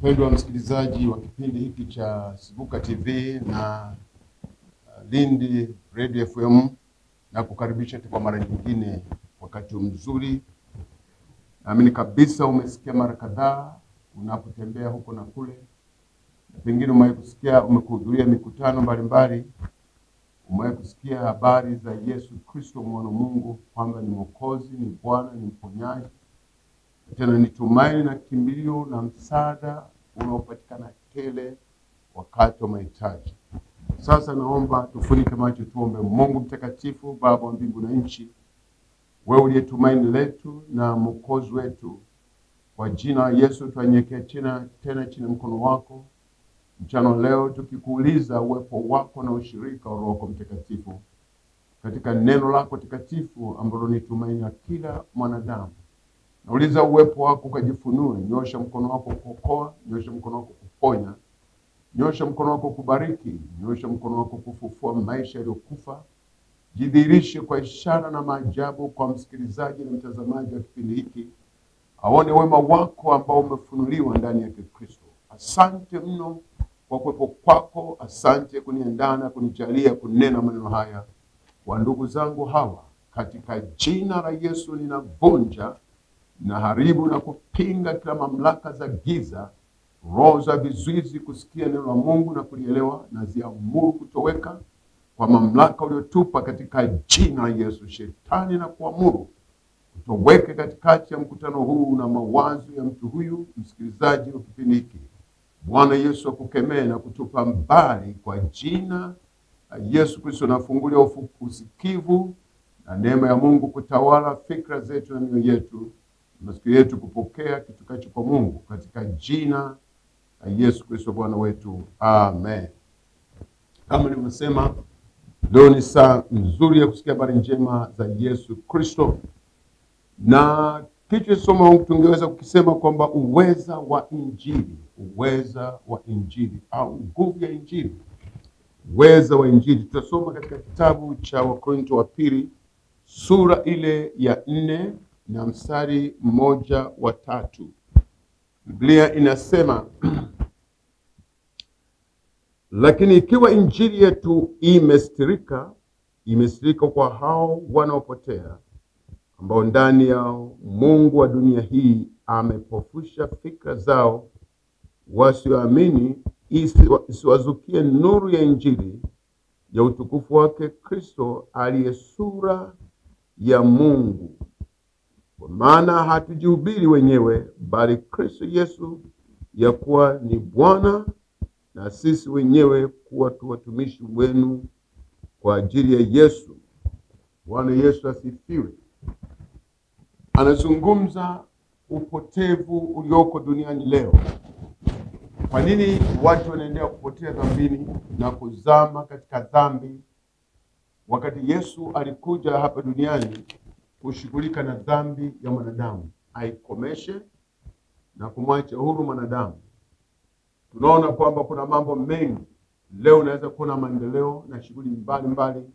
Mpendwa msikilizaji wa kipindi hiki cha Sibuka TV na Lindi Radio FM, na kukaribisha kwa mara nyingine wakati mzuri. Naamini kabisa umesikia mara kadhaa unapotembea huko na kule. Pengine umekusikia, umekuhudhuria mikutano mbalimbali. Umekusikia habari za Yesu Kristo mwana wa Mungu, kwamba ni Mwokozi, ni Bwana, ni mponyaji. Tena ni tumaini na kimbilio na msaada unaopatikana tele wakati wa mahitaji. Sasa naomba tufunike macho tuombe. Mungu mtakatifu, Baba wa mbingu na nchi, wewe uliye tumaini letu na Mwokozi wetu, kwa jina la Yesu tunyenyekea tena chini mkono wako mchana leo, tukikuuliza uwepo wako na ushirika wa Roho Mtakatifu katika neno lako takatifu ambalo ni tumaini la kila mwanadamu. Nauliza uwepo wako ukajifunue. Nyosha mkono wako kuokoa, nyosha mkono wako kuponya, nyosha mkono wako kubariki, nyosha mkono wako kufufua maisha yaliyokufa. Jidhihirishe kwa ishara na maajabu kwa msikilizaji na mtazamaji wa kipindi hiki, aone wema wako ambao umefunuliwa ndani ya Kristo. Asante mno kwa kuwepo kwako. Asante kuniandaa na kunijalia kunena maneno haya kwa ndugu zangu hawa. Katika jina la Yesu ninavunja na haribu na kupinga kila mamlaka za giza, roho za vizuizi kusikia neno la Mungu na kulielewa, na ziamuru kutoweka kwa mamlaka uliotupa katika jina la Yesu. Shetani na kuamuru kutoweke katikati ya mkutano huu na mawazo ya mtu huyu msikilizaji wa kipindi hiki. Bwana Yesu akukemee na kutupa mbali kwa jina la Yesu Kristo, na fungulia usikivu na neema ya Mungu kutawala fikra zetu na mioyo yetu, masikio yetu kupokea kitukacho kwa Mungu, katika jina la Yesu Kristo Bwana wetu. Amen. Kama nilivyosema, leo ni saa nzuri ya kusikia habari njema za Yesu Kristo. Na kichwa cha somo tungeweza kukisema kwamba uweza wa Injili, uweza wa Injili au nguvu ya Injili. Uweza wa Injili tutasoma katika kitabu cha Wakorintho wa pili sura ile ya 4 na mstari 1-3. Biblia inasema lakini ikiwa Injili yetu imestirika kwa hao wanaopotea, ambao ndani yao Mungu wa dunia hii amepofusha fikra zao, wasioamini, isiwazukie nuru ya Injili ya utukufu wake Kristo, aliye sura ya Mungu. Kwa maana hatujihubiri wenyewe, bali Kristo Yesu ya kuwa ni Bwana, na sisi wenyewe kuwa tu watumishi wenu kwa ajili ya Yesu. Bwana Yesu asifiwe. Anazungumza upotevu ulioko duniani leo. Kwa nini watu wanaendelea kupotea dhambini na kuzama katika dhambi, wakati Yesu alikuja hapa duniani kushughulika na dhambi ya mwanadamu, aikomeshe na kumwacha huru mwanadamu? Tunaona kwamba kuna mambo mengi leo. Unaweza kuona maendeleo na shughuli mbalimbali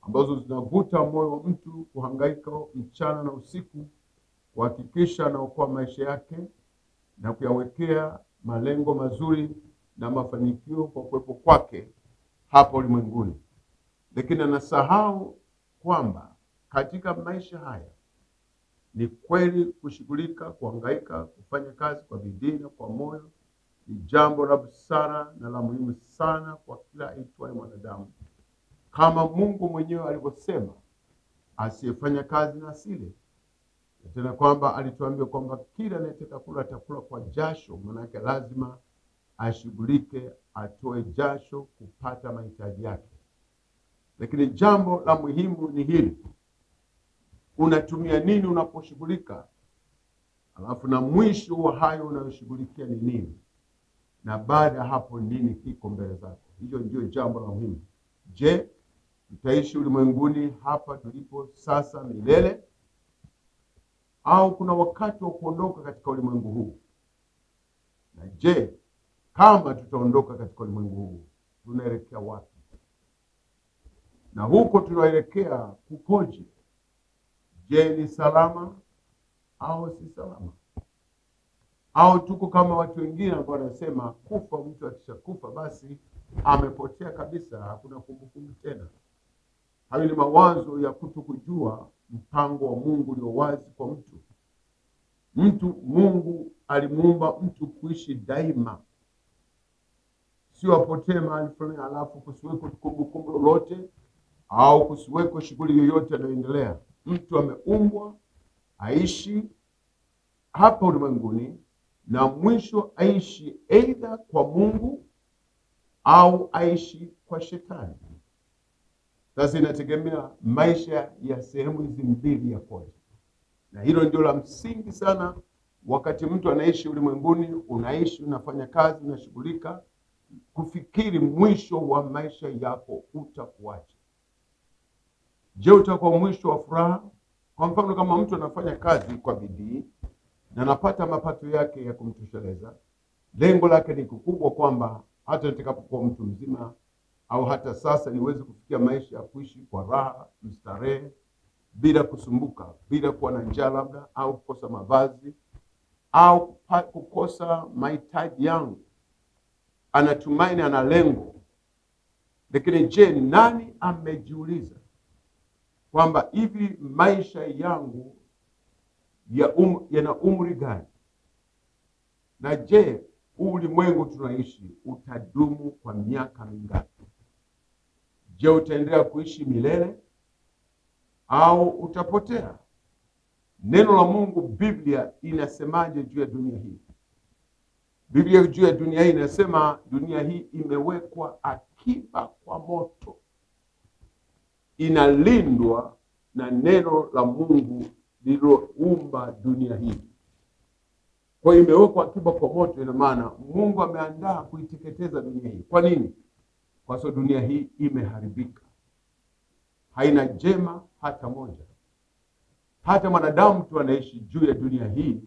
ambazo zinavuta moyo wa mtu kuhangaika mchana na usiku kuhakikisha anaokoa maisha yake na kuyawekea malengo mazuri na mafanikio kwa kuwepo kwake hapa ulimwenguni. Lakini anasahau kwamba katika maisha haya ni kweli kushughulika, kuhangaika, kufanya kazi kwa bidii na kwa moyo ni jambo la busara na la muhimu sana kwa kila aitwaye mwanadamu. Kama Mungu mwenyewe alivyosema, asiyefanya kazi na asile. Tena kwamba alituambia kwamba kila anayetaka kula atakula kwa jasho. Maana yake lazima ashughulike, atoe jasho kupata mahitaji yake. Lakini jambo la muhimu ni hili: unatumia nini unaposhughulika? Alafu na mwisho wa hayo unayoshughulikia ni nini? Na baada hapo nini kiko mbele zako? Hiyo ndio jambo la muhimu. Je, tutaishi ulimwenguni hapa tulipo sasa milele, au kuna wakati wa kuondoka katika ulimwengu huu? Na je, kama tutaondoka katika ulimwengu huu, tunaelekea wapi? Na huko tunaelekea kukoje? Je, ni salama au si salama? Au tuko kama watu wengine ambao wanasema kufa, mtu akishakufa basi amepotea kabisa, hakuna kumbukumbu tena. Hayo ni mawazo ya kutokujua mpango wa Mungu ulio wazi kwa mtu. Mungu alimuumba mtu kuishi daima, sio apotee mahali fulani alafu kusiweko kumbukumbu lolote au kusiweko shughuli yoyote inayoendelea. Mtu ameumbwa aishi hapa ulimwenguni na mwisho aishi aidha kwa Mungu au aishi kwa shetani. Sasa inategemea maisha ya sehemu hizi mbili ya kote. Na hilo ndio la msingi sana. Wakati mtu anaishi ulimwenguni, unaishi, unafanya kazi, unashughulika, kufikiri mwisho wa maisha yako utakuaje. Je, utakuwa mwisho wa furaha? Kwa mfano, kama mtu anafanya kazi kwa bidii na anapata mapato yake ya kumtosheleza, lengo lake ni kubwa kwamba hata nitakapokuwa mtu mzima au hata sasa niweze kufikia maisha ya kuishi kwa raha, mstarehe, bila kusumbuka, bila kuwa na njaa labda, au kukosa mavazi, au kukosa mahitaji yangu. Anatumaini, ana lengo. Lakini je, nani amejiuliza kwamba hivi maisha yangu yana umri gani? Na je, ulimwengu tunaishi utadumu kwa miaka mingapi? Je, utaendelea kuishi milele au utapotea? Neno la Mungu, Biblia, inasemaje juu ya dunia hii? Biblia juu ya dunia hii inasema dunia hii imewekwa akiba kwa moto. Inalindwa na neno la Mungu lililoumba dunia hii. Kwa hiyo imewekwa akiba kwa moto, ina maana Mungu ameandaa kuiteketeza dunia hii. Kwa nini? Kwa sababu dunia hii imeharibika. Haina jema hata moja. Hata mwanadamu tu anaishi juu ya dunia hii,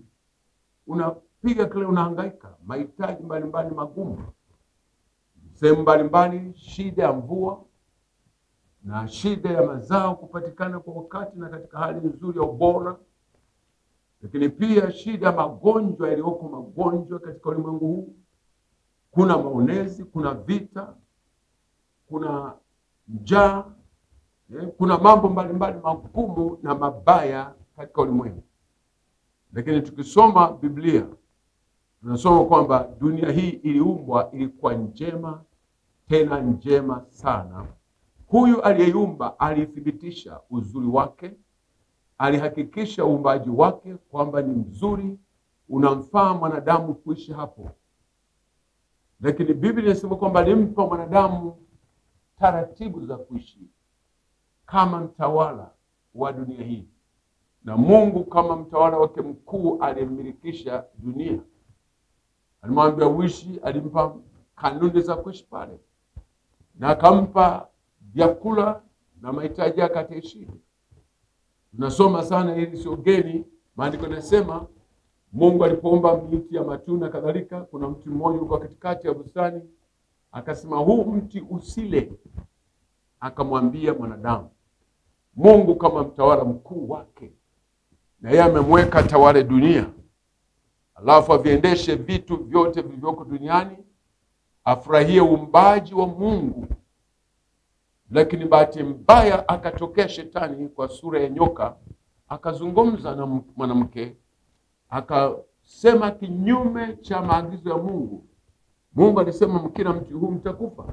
unapiga kile, unahangaika, mahitaji mbalimbali magumu, sehemu mbalimbali, shida ya mvua na shida ya mazao kupatikana kwa wakati na katika hali nzuri ya ubora. Lakini pia shida ya magonjwa yaliyoko, magonjwa katika ulimwengu huu. Kuna maonezi, kuna vita, kuna njaa, kuna mambo mbalimbali magumu na mabaya katika ulimwengu. Lakini tukisoma Biblia, tunasoma kwamba dunia hii iliumbwa, ilikuwa njema, tena njema sana. Huyu aliyeiumba alithibitisha uzuri wake, alihakikisha uumbaji wake kwamba ni mzuri, unamfaa mwanadamu kuishi hapo. Lakini Biblia inasema kwamba alimpa mwanadamu taratibu za kuishi kama mtawala wa dunia hii. Na Mungu kama mtawala wake mkuu aliyemilikisha dunia, alimwambia uishi, alimpa kanuni za kuishi pale, na akampa vyakula na mahitaji yake ataishi. Tunasoma sana, hili sio geni. Maandiko yanasema Mungu alipoumba miti ya matunda kadhalika, kuna mti mmoja ulikuwa katikati ya bustani, akasema huu mti usile. Akamwambia mwanadamu, Mungu kama mtawala mkuu wake, na yeye amemweka tawale dunia, alafu aviendeshe vitu vyote vilivyoko duniani, afurahie uumbaji wa Mungu. Lakini bahati mbaya akatokea shetani kwa sura ya nyoka, akazungumza na mwanamke, akasema kinyume cha maagizo ya Mungu. Mungu alisema mkila mti huu mtakufa.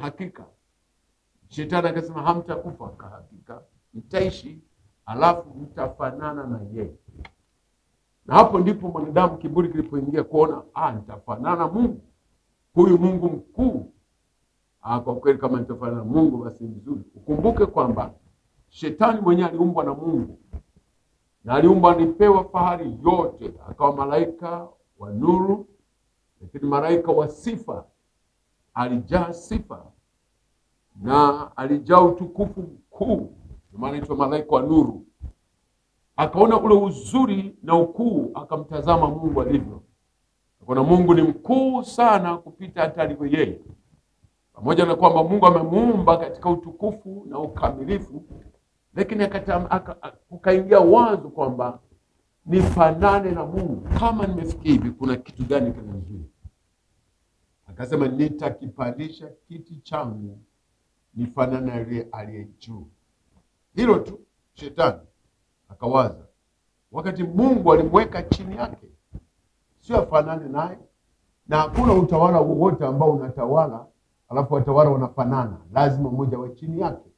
Hakika. Shetani akasema hamtakufa, hakika mtaishi, alafu mtafanana na yeye. Na hapo ndipo mwanadamu kiburi kilipoingia, kuona nitafanana Mungu, huyu Mungu mkuu. Kwa kweli kama nitafanana na Mungu basi vizuri. Ukumbuke kwamba shetani mwenyewe aliumbwa na Mungu, na aliumbwa alipewa fahari yote, akawa malaika wa nuru. Lakini malaika wa sifa, alijaa sifa na alijaa utukufu mkuu, maana anaitwa malaika wa nuru. Akaona ule uzuri na ukuu, akamtazama Mungu alivyo. Akaona Mungu ni mkuu sana kupita hata alivyo yeye. Pamoja na kwamba Mungu amemuumba katika utukufu na ukamilifu, lakini kukaingia wazo kwamba nifanane na Mungu. Kama nimefikia hivi, kuna kitu gani kinanizuia? Akasema nitakipandisha kiti changu nifanane na yule aliye juu. Hilo tu shetani akawaza, wakati Mungu alimweka chini yake, sio afanane naye. Na hakuna utawala wowote ambao unatawala alafu watawala wanafanana, lazima mmoja wa chini yake.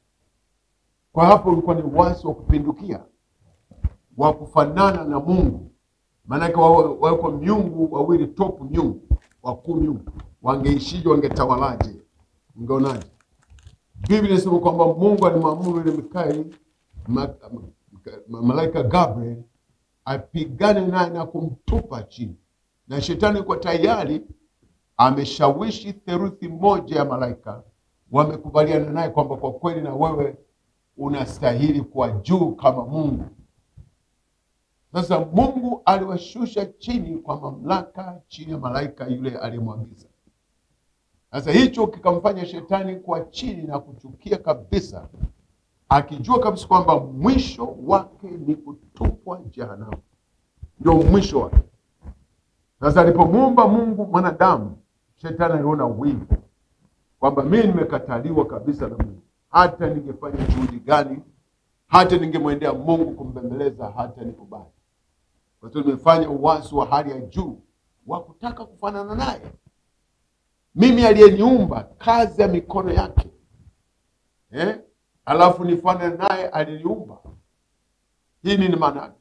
Kwa hapo ulikuwa ni wasi wa kupindukia wa kufanana na Mungu. Maana wako miungu wawili, top miungu, wakuu miungu, wangeishije, wangetawalaje? Ungeonaje? Biblia inasema kwamba Mungu alimwamuru ile Mikaeli, malaika Gabriel, apigane naye na kumtupa chini. Na shetani kwa tayari ameshawishi theluthi moja ya malaika, wamekubaliana naye kwamba kwa kweli na wewe unastahili kuwa juu kama Mungu. Sasa Mungu aliwashusha chini kwa mamlaka chini ya malaika yule aliyemwagiza. Sasa hicho kikamfanya shetani kuwa chini na kuchukia kabisa, akijua kabisa kwamba mwisho wake ni kutupwa jehanamu. Ndio mwisho wake. Sasa alipomuumba Mungu mwanadamu, shetani aliona wivu kwamba mimi nimekataliwa kabisa na Mungu. Hata ningefanya juhudi gani, hata ningemwendea Mungu kumbembeleza, hata nikubali. Kwa sababu nimefanya uasi wa hali ya juu wa kutaka kufanana naye. Mimi aliyeniumba, kazi ya mikono yake, alafu nifanane naye aliniumba. Hii ni maana.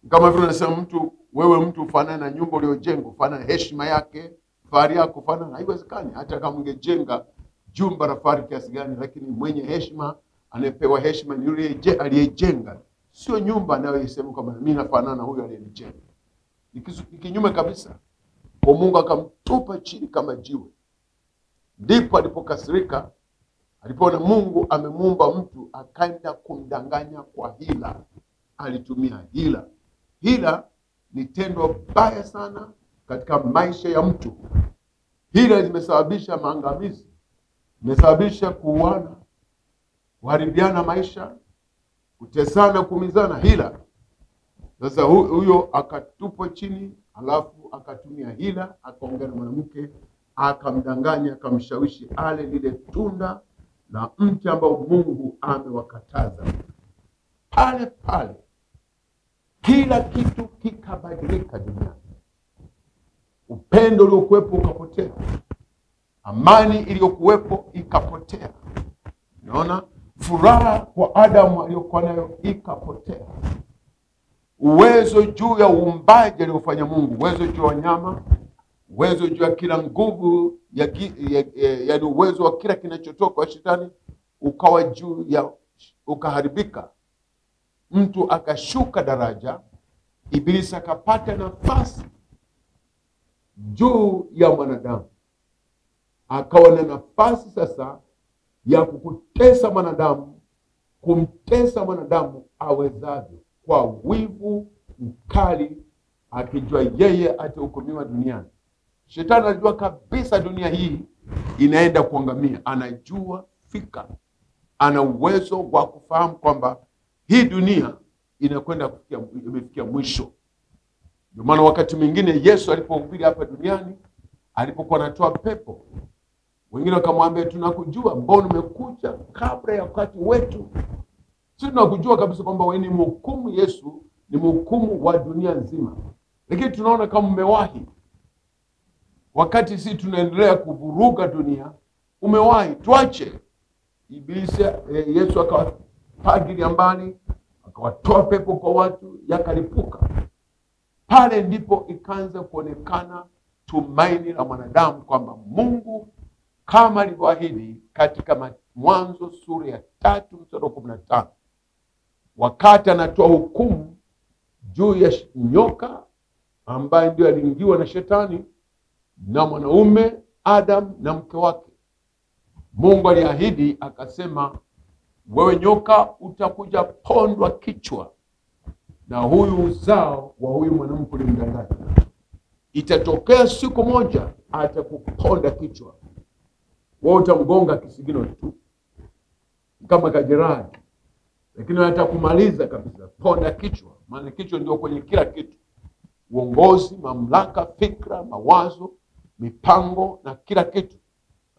Kama vile nasema mtu, wewe mtu ufanane na nyumba uliyojenga, ufanane heshima yake, fahari yako ufanane, haiwezekani. Hata kama ungejenga jumba la fahari kiasi gani, lakini mwenye heshima, anayepewa heshima ni yule aliyejenga, sio nyumba anayosema kama mimi nafanana na huyo aliyenijenga. Ni kinyume kabisa. Kwa Mungu akamtupa chini kama jiwe. Ndipo alipokasirika, alipoona Mungu amemuumba mtu, akaenda kumdanganya kwa hila. Alitumia hila. Hila ni tendo baya sana katika maisha ya mtu. Hila zimesababisha maangamizi, zimesababisha kuuana, kuharibiana maisha, kutesana, kuumizana. Hila. Sasa huyo akatupwa chini, alafu akatumia hila, akaongea na mwanamke, akamdanganya, akamshawishi ale lile tunda la mti ambao Mungu amewakataza. Pale pale kila kitu kikabadilika duniani. Upendo uliokuwepo ukapotea. Amani iliyokuwepo ikapotea. Unaona? Furaha kwa Adamu aliyokuwa nayo ikapotea. Uwezo juu ya uumbaji aliofanya Mungu, uwezo juu ya wanyama, uwezo juu ya kila nguvu, yaani uwezo wa kila kinachotoka kwa shetani ukawa juu ya, ukaharibika. Mtu akashuka daraja, Ibilisi akapata nafasi juu ya mwanadamu. Akawa na nafasi sasa ya kukutesa mwanadamu, kumtesa mwanadamu awezavyo, kwa wivu mkali, akijua yeye atahukumiwa duniani. Shetani anajua kabisa dunia hii inaenda kuangamia. Anajua fika. Ana uwezo wa kufahamu kwamba hii dunia inakwenda imefikia mwisho. Ndio maana wakati mwingine Yesu alipohubiri hapa duniani, alipokuwa anatoa pepo, wengine wakamwambia, tunakujua, mbona umekuja kabla ya wakati wetu? Sisi tunakujua kabisa kwamba wewe ni mhukumu. Yesu ni mhukumu wa dunia nzima. Lakini tunaona kama umewahi. Wakati sisi tunaendelea kuvuruga dunia, umewahi, tuache. Ibilisi, Yesu akawapagilia mbali, akawatoa pepo kwa watu, yakalipuka. Pale ndipo ikaanza kuonekana tumaini la mwanadamu kwamba Mungu kama alivyoahidi katika Mwanzo sura ya 3:15, wakati anatoa hukumu juu ya nyoka ambaye ndio aliingiwa na shetani na mwanaume Adam na mke wake. Mungu aliahidi akasema, wewe nyoka utakuja pondwa kichwa na huyu uzao wa huyu mwanamke ulimdanganya. Itatokea siku moja atakuponda kichwa. Wewe utamgonga kisigino tu kama kajeraha. lakini anataka kumaliza kabisa, ponda kichwa. Maana kichwa ndio kwenye kila kitu: uongozi, mamlaka, fikra, mawazo, mipango na kila kitu.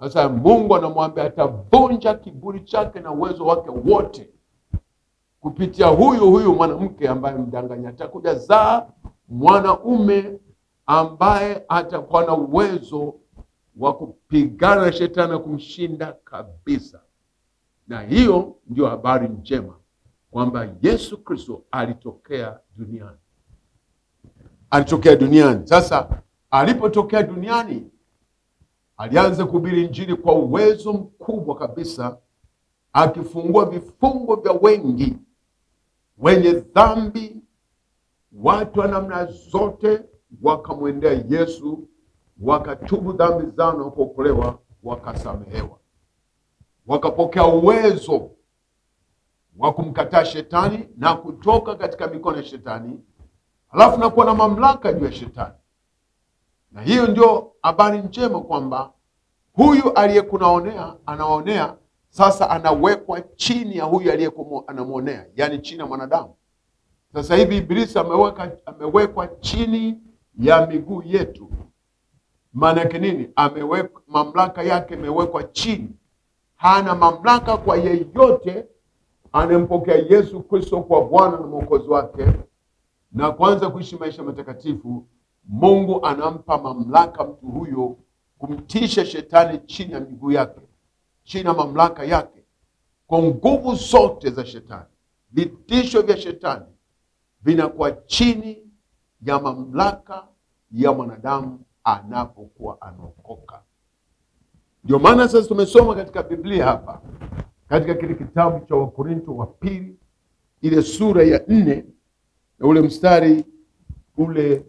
Sasa Mungu anamwambia atavunja kiburi chake na uwezo wake wote kupitia huyu mwanamke ambaye mdanganya. Atakuja zaa mwanaume ambaye atakuwa na uwezo wa kupigana na shetani na kumshinda kabisa. Na hiyo ndio habari njema, kwamba Yesu Kristo alitokea duniani. Alitokea duniani. Sasa alipotokea duniani, alianza kuhubiri Injili kwa uwezo mkubwa kabisa, akifungua vifungo vya wengi wenye dhambi. Watu wa namna zote wakamwendea Yesu, wakatubu dhambi zao na kuokolewa, wakasamehewa, wakapokea uwezo wa kumkataa shetani na kutoka katika mikono ya shetani, halafu na kuwa na mamlaka juu ya shetani. Na hiyo ndio habari njema, kwamba huyu aliyekunaonea anaonea sasa anawekwa chini ya huyu aliyekuwa anamuonea, yani chini ya mwanadamu. Sasa hivi Ibilisi amewekwa chini ya miguu yetu. Maana yake nini? Mamlaka yake imewekwa chini. Hana mamlaka kwa yeyote anempokea Yesu Kristo kwa Bwana na Mwokozi wake na kwanza kuishi maisha matakatifu. Mungu anampa mamlaka mtu huyo kumtisha shetani chini ya miguu yake, chini ya mamlaka yake, kwa nguvu zote za shetani. Vitisho vya shetani vinakuwa chini ya mamlaka ya mwanadamu anapokuwa anaokoka. Ndio maana sasa tumesoma katika Biblia hapa, katika kile kitabu cha Wakorintho wa pili, ile sura ya 4 na ule mstari ule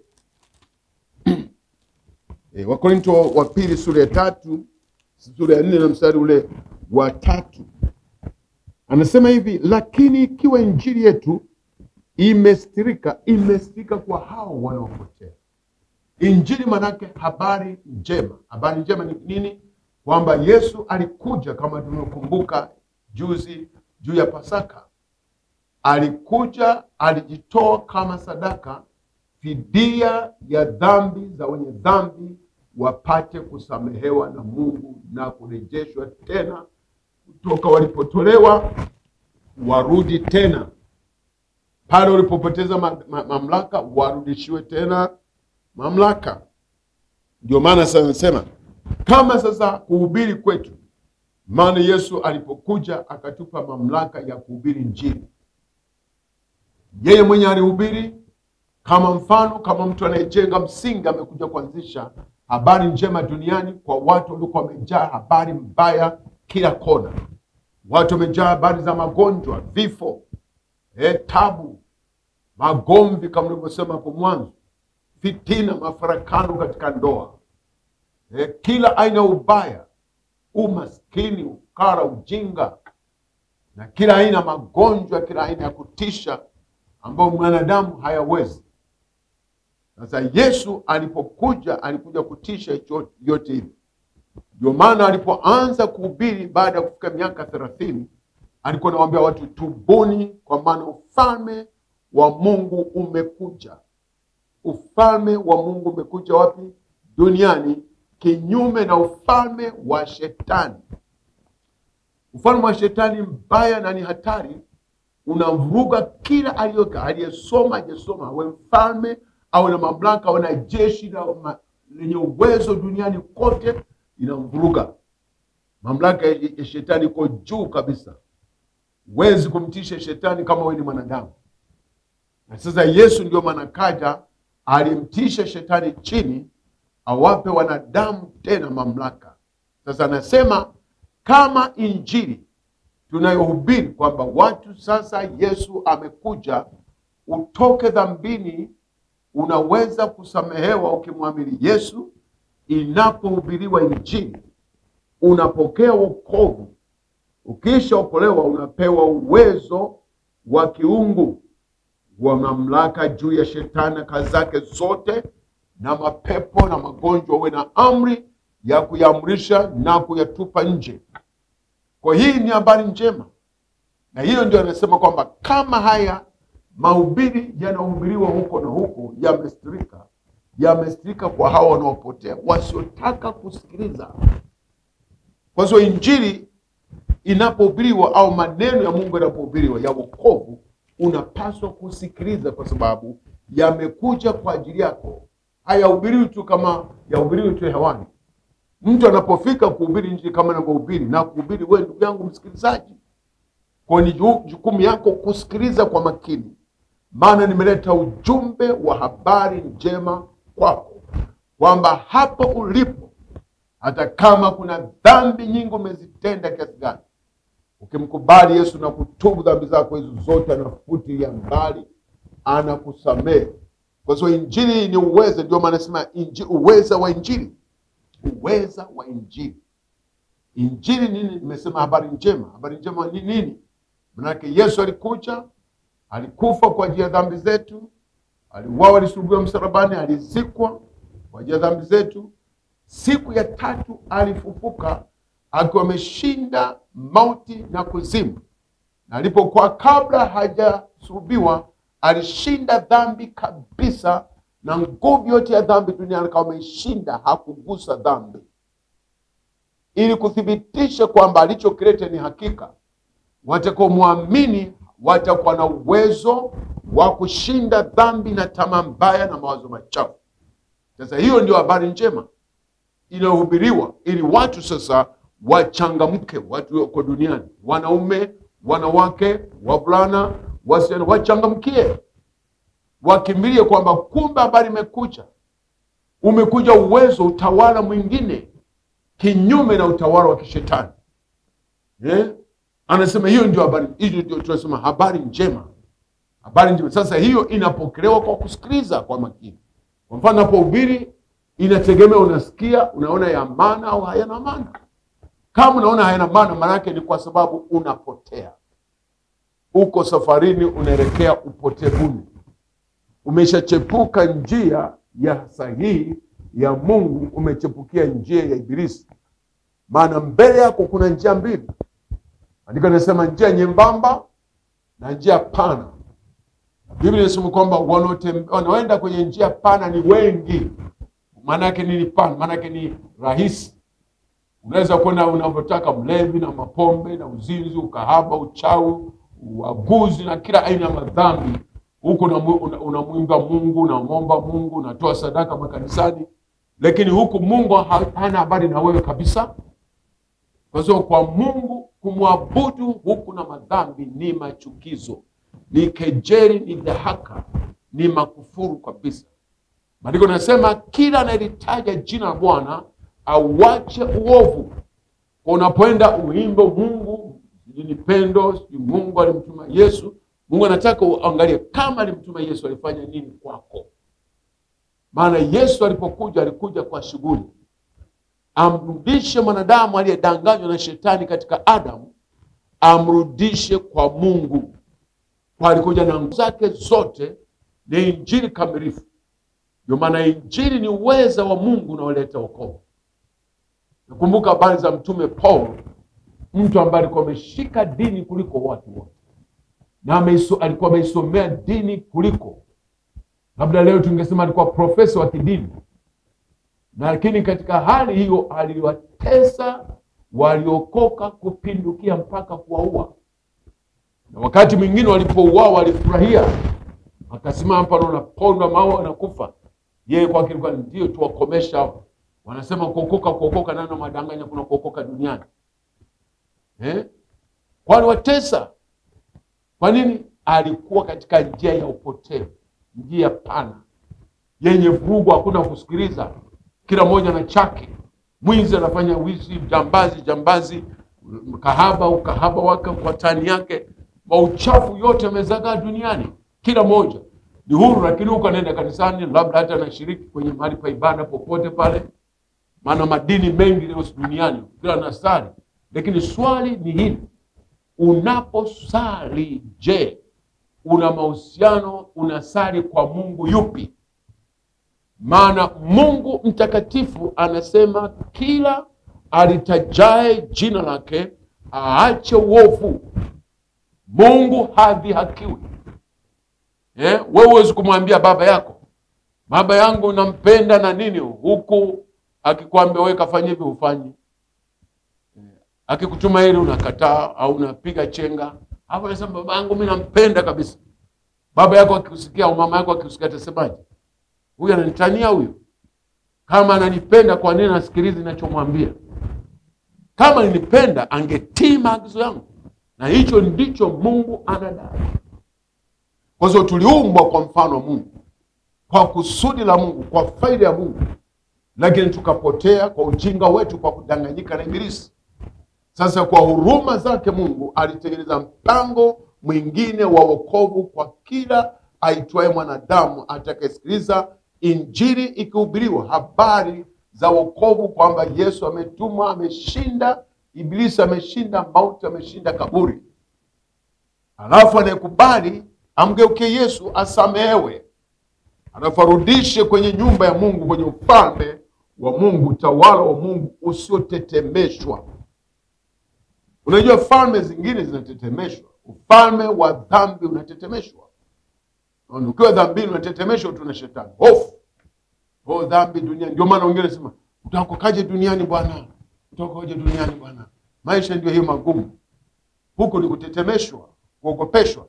Wakorintho wa pili sura ya 3, sura ya 4 na mstari ule wa 3. Anasema hivi: lakini ikiwa injili yetu imestirika kwa hao wanaopotea. Injili manake habari njema. Habari njema ni nini? Kwamba Yesu alikuja, kama tumekumbuka juzi juu ya Pasaka. Alikuja, alijitoa kama sadaka, fidia ya dhambi za wenye dhambi, wapate kusamehewa na Mungu na kurejeshwa tena kutoka walipotolewa, warudi tena pale walipopoteza mamlaka, warudishiwe tena mamlaka. Ndio maana sasa nasema kama sasa kuhubiri kwetu, maana Yesu alipokuja akatupa mamlaka ya kuhubiri Injili. Yeye mwenye alihubiri kama mfano, kama mtu anayejenga msingi. Amekuja kuanzisha habari njema duniani kwa watu waliokuwa wamejaa habari mbaya kila kona. Watu wamejaa habari za magonjwa, vifo, tabu, magomvi kama nilivyosema hapo mwanzo, fitina, mafarakano katika ndoa, kila aina ubaya, umaskini, ukara, ujinga, na kila aina magonjwa, kila aina ya kutisha ambayo mwanadamu hayawezi. Sasa Yesu alipokuja, alikuja kutisha yote hivi. Ndio maana alipoanza kuhubiri baada ya kufika miaka 30, alikuwa anawaambia watu, tubuni, kwa maana ufalme wa Mungu umekuja. Ufalme wa Mungu umekuja wapi? Duniani, kinyume na ufalme wa shetani. Ufalme wa shetani mbaya na ni hatari, unavuruga kila aliyesoma, hajesoma, awe mfalme au na mamlaka au na jeshi lenye uwezo duniani kote, inamvuruga. Mamlaka ya shetani iko juu kabisa. Huwezi kumtisha shetani kama wewe ni mwanadamu. Na sasa Yesu ndio maana kaja, alimtisha shetani chini, awape wanadamu tena mamlaka. Sasa anasema kama injili tunayohubiri kwamba watu sasa Yesu amekuja, utoke dhambini, unaweza kusamehewa ukimwamini Yesu. Inapohubiriwa injili, unapokea wokovu. Ukishaokolewa, unapewa uwezo wa kiungu wa mamlaka juu ya shetani na kazi zake zote, na mapepo na magonjwa. Uwe na amri ya kuyaamrisha na kuyatupa nje. Kwa hii ni habari njema. Na hiyo ndio anasema kwamba kama haya mahubiri yanahubiriwa huko na huko, yamestirika kwa hao wanaopotea, wasiotaka kusikiliza. Kwa hiyo injili inapohubiriwa au maneno ya Mungu yanapohubiriwa ya wokovu, unapaswa kusikiliza, kwa sababu yamekuja kwa ajili yako. Hayahubiriwi tu kama yahubiriwi tu hewani. Mtu anapofika kuhubiri injili kama anavyohubiri na kuhubiri, wewe ndugu yangu msikilizaji, kwa ni jukumu yako kusikiliza kwa makini, maana nimeleta ujumbe wa habari njema kwako, kwamba hapo ulipo, hata kama kuna dhambi nyingi umezitenda kiasi gani, ukimkubali Yesu na kutubu dhambi zako hizo zote, anafutilia mbali, anakusamehe. Kwa sababu injili ni uweza. Ndio maana nasema uweza wa injili. Uweza wa injili. Injili nini? Nimesema habari njema. Habari njema ni nini? Maana Yesu alikuja, alikufa kwa ajili ya dhambi zetu, aliuawa, alisulubiwa msalabani, alizikwa kwa ajili ya dhambi zetu. Siku ya tatu alifufuka akiwa ameshinda mauti na kuzimu. Na alipokuwa kabla hajasulubiwa, alishinda dhambi kabisa, na nguvu yote ya dhambi duniani kama ameshinda, hakugusa dhambi. Ili kuthibitisha kwamba alichokileta ni hakika, watakaomwamini watakuwa na uwezo wa kushinda dhambi na tamaa mbaya na mawazo machafu. Sasa hiyo ndio habari njema inayohubiriwa, ili watu sasa wachangamke, watu wako duniani, wanaume, wanawake, wavulana, wasichana, wachangamkie, wakimbilie kwamba kumbe habari imekuja. Umekuja uwezo, utawala mwingine kinyume na utawala wa kishetani. Anasema hiyo ndio habari, hiyo ndio tunasema habari njema. Habari njema. Sasa hiyo inapokelewa kwa kusikiliza kwa makini. Kwa mfano napohubiri, inategemea unasikia, unaona ya maana au hayana maana. Kama unaona hayana maana, maana yake ni kwa sababu unapotea. Uko safarini, unaelekea upotevuni. Umeshachepuka njia ya sahihi ya Mungu, umechepukia njia ya Ibilisi. Maana mbele yako kuna njia mbili. Andiko linasema njia nyembamba na njia pana. Biblia inasema kwamba wanaoenda kwenye njia pana ni wengi. Maana yake ni pana, maana yake ni rahisi. Unaweza kwenda unavyotaka, mlevi na mapombe na uzinzi, ukahaba, uchawi, uaguzi na kila aina ya madhambi. Huko unamwimba Mungu, unamwomba Mungu, unatoa sadaka makanisani, lakini huku Mungu hana habari na wewe kabisa. Kwa sababu kwa Mungu kumwabudu huku na madhambi ni machukizo, ni kejeli, ni dhihaka, ni makufuru kabisa. Maandiko yanasema kila anayelitaja jina la Bwana auache uovu. Kwa unapoenda uimbe Mungu, ni pendo, Mungu alimtuma Yesu. Mungu anataka uangalie kama alimtuma Yesu alifanya nini kwako. Maana Yesu alipokuja, alikuja kwa shughuli. Amrudishe mwanadamu aliyedanganywa na shetani katika Adamu, amrudishe kwa Mungu. Kwa alikuja na nguvu zake zote, ni injili kamilifu. Ndio maana injili ni uweza wa Mungu unaoleta wokovu. Nakumbuka habari za mtume Paul, mtu ambaye alikuwa ameshika dini kuliko watu wote. Na alikuwa ameisomea dini kuliko. Labda leo tungesema alikuwa profesa wa kidini. Lakini katika hali hiyo aliwatesa waliokoka kupindukia mpaka kuwaua. Na wakati mwingine walipouawa walifurahia. Akasimama hapa na ponda mawe na kufa. Yeye kwa kilikuwa ndio tuwakomesha hapo. Wanasema kuokoka nani madanganya kuna kuokoka duniani. Kwa watesa. Kwa nini? Alikuwa katika njia ya upotevu, njia pana, yenye vurugu, hakuna kusikiliza. Kila mmoja na chake. Mwizi anafanya wizi, jambazi, ukahaba wake kwa tani yake. Mauchafu yote yamezagaa duniani. Kila mmoja ni huru, lakini huko anaenda kanisani, labda hata anashiriki kwenye mahali pa ibada popote pale. Maana madini mengi leo duniani, kila nasali. Lakini swali ni hili: unaposali, je, una mahusiano, unasali kwa Mungu yupi? Maana Mungu mtakatifu anasema kila alitajaye jina lake aache uovu. Mungu hadhihakiwi. Wewe huwezi kumwambia baba yangu nampenda na nini, huku akikwambia wewe kafanya hivi hufanyi. Akikutuma hili unakataa au unapiga chenga. Hapo unasema baba yangu mimi nampenda kabisa. Baba yako akikusikia au mama yako akikusikia atasemaje? Huyu ananitania huyu. Kama ananipenda kwa nini anasikiliza ninachomwambia? Kama nilipenda angetii maagizo yangu. Na hicho ndicho Mungu anadai. Kwa hiyo tuliumbwa kwa mfano wa Mungu, kwa kusudi la Mungu, kwa faida ya Mungu, lakini tukapotea kwa ujinga wetu, kwa kudanganyika na ibilisi. Sasa kwa huruma zake Mungu alitengeneza mpango mwingine wa wokovu kwa kila aitwaye mwanadamu atakayesikiliza injili ikihubiriwa, habari za wokovu, kwamba Yesu ametumwa, ameshinda ibilisi, ameshinda mauti, ameshinda kaburi. Alafu anayekubali amgeukie Yesu asamehewe, alafu arudishe kwenye nyumba ya Mungu, kwenye ufalme wa Mungu, utawala wa Mungu usiotetemeshwa. Unajua falme zingine zinatetemeshwa. Ufalme wa dhambi unatetemeshwa. Ukiwa dhambini unatetemeshwa tu na shetani. Hofu. Dhambi duniani. Ndio maana wengine wanasema, utaokokaje duniani bwana? Utaokokaje duniani bwana? Maisha ndio hiyo magumu. Huko ni kutetemeshwa, kuogopeshwa.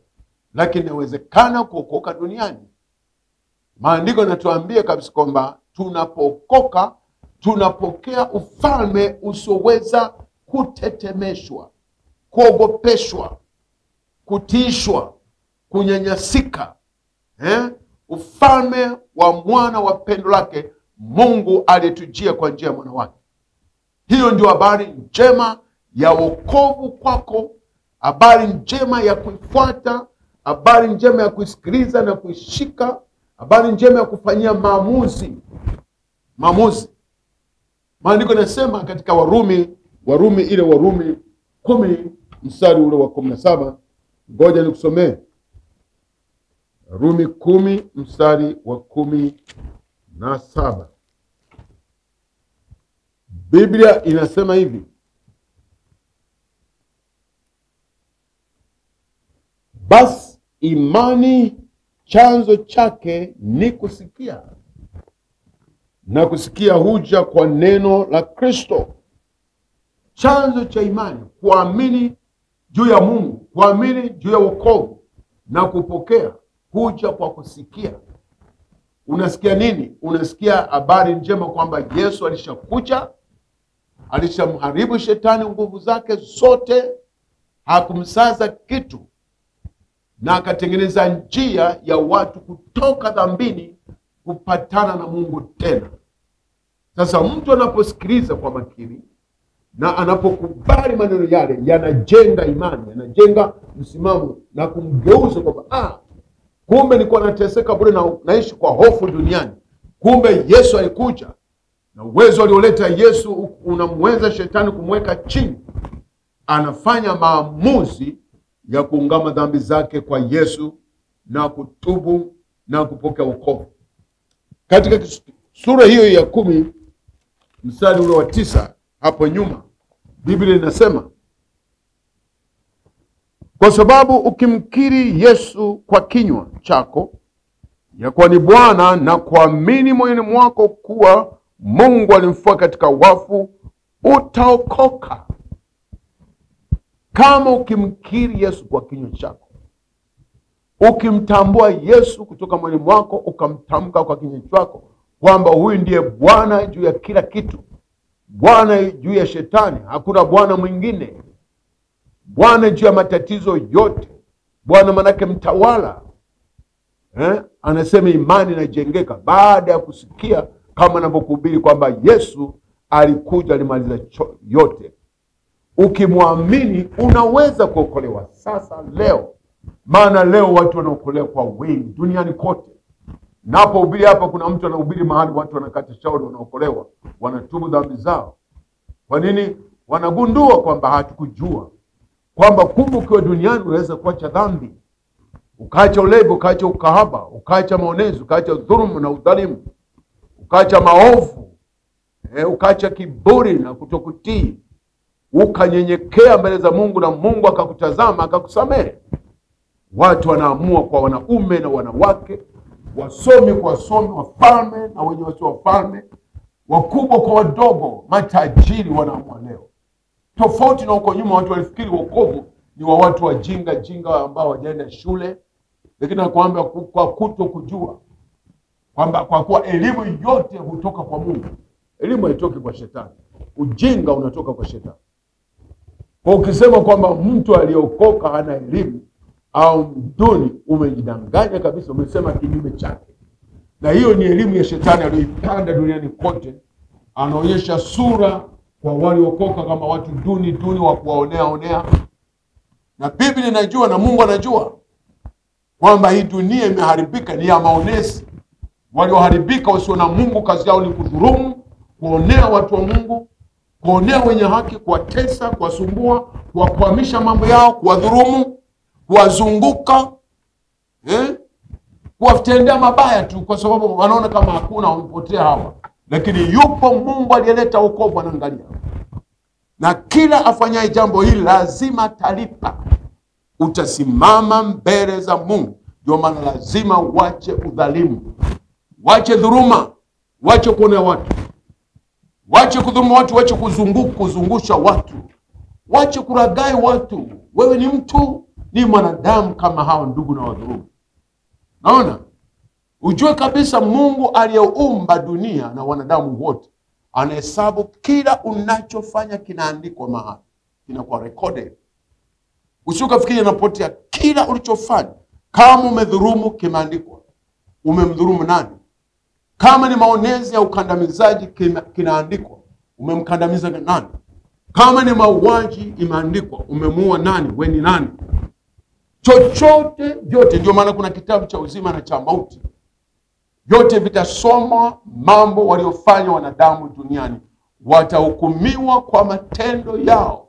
Lakini inawezekana kuokoka duniani. Maandiko yanatuambia kabisa kwamba tunapookoka tunapokea ufalme usioweza kutetemeshwa, kuogopeshwa, kutishwa, kunyanyasika. Ufalme wa mwana wa pendo lake Mungu aliyetujia kwa njia ya mwana wake. Hiyo ndio habari njema ya wokovu kwako, habari njema ya kuifuata, habari njema ya kuisikiliza na kuishika, habari njema ya kufanyia maamuzi. Maandiko yanasema katika Warumi 10 mstari ule wa 17. Ngoja nikusomee. Warumi 10 mstari wa 17. Biblia inasema hivi: basi imani chanzo chake ni kusikia, na kusikia huja kwa neno la Kristo. Chanzo cha imani, kuamini juu ya Mungu, kuamini juu ya wokovu na kupokea, huja kwa kusikia. Unasikia nini? Unasikia habari njema kwamba Yesu alishakuja, alishamharibu shetani nguvu zake zote, hakumsaza kitu, na akatengeneza njia ya watu kutoka dhambini kupatana na Mungu tena. Sasa mtu anaposikiliza kwa makini na anapokubali maneno yale, yanajenga imani, yanajenga msimamo na kumgeuza kwamba kumbe nilikuwa nateseka bure na naishi kwa hofu duniani. Kumbe Yesu alikuja na uwezo alioleta Yesu unamweza shetani kumweka chini. Anafanya maamuzi ya kuungama dhambi zake kwa Yesu na kutubu na kupokea wokovu. Katika sura hiyo ya 10 mstari ule wa 9 hapo nyuma, Biblia inasema, kwa sababu ukimkiri Yesu kwa kinywa chako ya kuwa ni Bwana na kuamini moyoni mwako kuwa Mungu alimfufua katika wafu, utaokoka. Kama ukimkiri Yesu kwa kinywa chako, ukimtambua Yesu kutoka moyoni mwako, ukamtamka kwa kinywa chako kwamba huyu ndiye Bwana juu ya kila kitu, Bwana juu ya shetani, hakuna Bwana mwingine, Bwana juu ya matatizo yote, Bwana manake mtawala. Anasema imani inajengeka baada ya kusikia, kama anavyokuhubiri kwamba Yesu alikuja, alimaliza yote. Ukimwamini unaweza kuokolewa sasa leo. Maana leo watu wanaokolewa kwa wingi duniani kote. Napohubiri hapa kuna mtu anahubiri mahali watu wanakata shauri, wanaokolewa, wanatubu dhambi zao. Kwa nini? Wanagundua kwamba hatukujua kwamba kumbe ukiwa duniani unaweza kuacha dhambi, ukaacha ulevi, ukaacha ukahaba, ukaacha maonezo, ukaacha dhuluma na udhalimu, ukaacha maovu, ukaacha kiburi na kutokutii, ukanyenyekea mbele za Mungu na Mungu akakutazama akakusamehe. Watu wanaamua kwa wanaume na wanawake, wasomi kwa wasomi, wafalme na wenye wasio wafalme, wakubwa kwa wadogo, matajiri wanaamua leo. Tofauti na huko nyuma, watu walifikiri wokovu ni wa watu wajinga ambao hawajaenda shule, lakini nakwambia kwa kuto kujua kwamba kwa kuwa elimu yote hutoka kwa Mungu. Elimu haitoki kwa shetani. Ujinga unatoka kwa shetani. Kwa ukisema kwamba mtu aliyeokoka hana elimu au mduni, umejidanganya kabisa, umesema kinyume chake. Na hiyo ni elimu ya shetani aliyoipanda duniani kote. Anaonyesha sura kwa waliokoka kama watu duni wa kuwaonea. Na Biblia inajua na Mungu anajua kwamba hii dunia imeharibika, ni ya maonezi. Walioharibika wasio na Mungu kazi yao ni kudhulumu, kuonea watu wa Mungu, kuonea wenye haki, kuwatesa, kuwasumbua, kuwakwamisha mambo yao, kuwadhulumu, kuwazunguka, kuwatendea mabaya tu, kwa sababu wanaona kama hakuna wamepotea hawa. Lakini yupo Mungu aliyeleta wokovu, anaangalia. Na kila afanyaye jambo hili lazima talipa. Utasimama mbele za Mungu. Ndio maana lazima wache udhalimu, wache dhuluma, wache kuonea watu, wache kudhulumu watu, wache kuzungusha watu, wache kuragai watu. Wewe ni mtu, ni mwanadamu kama hawa ndugu na wadhulumu. Naona ujue kabisa Mungu aliyeumba dunia na wanadamu wote anahesabu kila unachofanya, kinaandikwa mahali, kinakuwa recorded. Usikafikiri unapotea. Kila ulichofanya, kama umedhulumu, kimeandikwa. Umemdhulumu nani? Kama ni maonezi ya ukandamizaji, kinaandikwa. Umemkandamiza nani? Kama ni mauaji, imeandikwa. Umemuua nani? Wewe ni nani? Chochote vyote. Ndio maana kuna kitabu cha uzima na cha mauti. Vyote vitasomwa, mambo waliofanya wanadamu duniani. Watahukumiwa kwa matendo yao.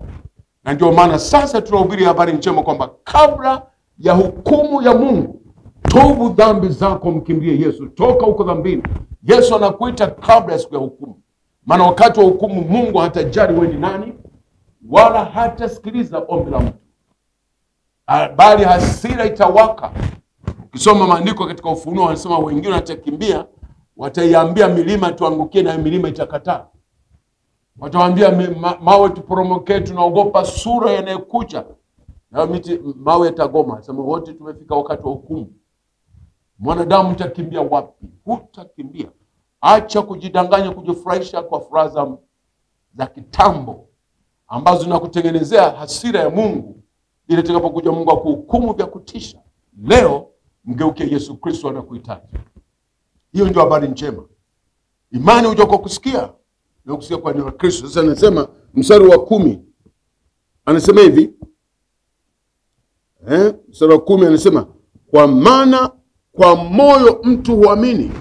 Na ndio maana sasa tunahubiri habari njema kwamba kabla ya hukumu ya Mungu, tubu dhambi zako, mkimbie Yesu, toka huko dhambini. Yesu anakuita kabla ya siku ya hukumu. Maana wakati wa hukumu Mungu hatajali wewe ni nani, wala hatasikiliza ombi la mtu, bali hasira itawaka. Ukisoma maandiko katika Ufunuo, wanasema wengine watakimbia, wataiambia milima tuangukie, na milima itakataa. Watawaambia mawe tuporomoke, tunaogopa sura yanayokuja, na miti mawe yatagoma. Sema wote tumefika wakati wa hukumu. Mwanadamu utakimbia wapi? Hutakimbia. Acha kujidanganya, kujifurahisha kwa furaha za kitambo ambazo zinakutengenezea hasira ya Mungu ili itakapokuja Mungu akuhukumu vya kutisha. Leo mgeuke Yesu Kristo, anakuhitaji. Hiyo ndio habari njema. Imani huja kwa kusikia, na kusikia kwa neno la Kristo. Sasa anasema mstari wa 10, anasema hivi, mstari wa 10 anasema, kwa maana kwa moyo mtu huamini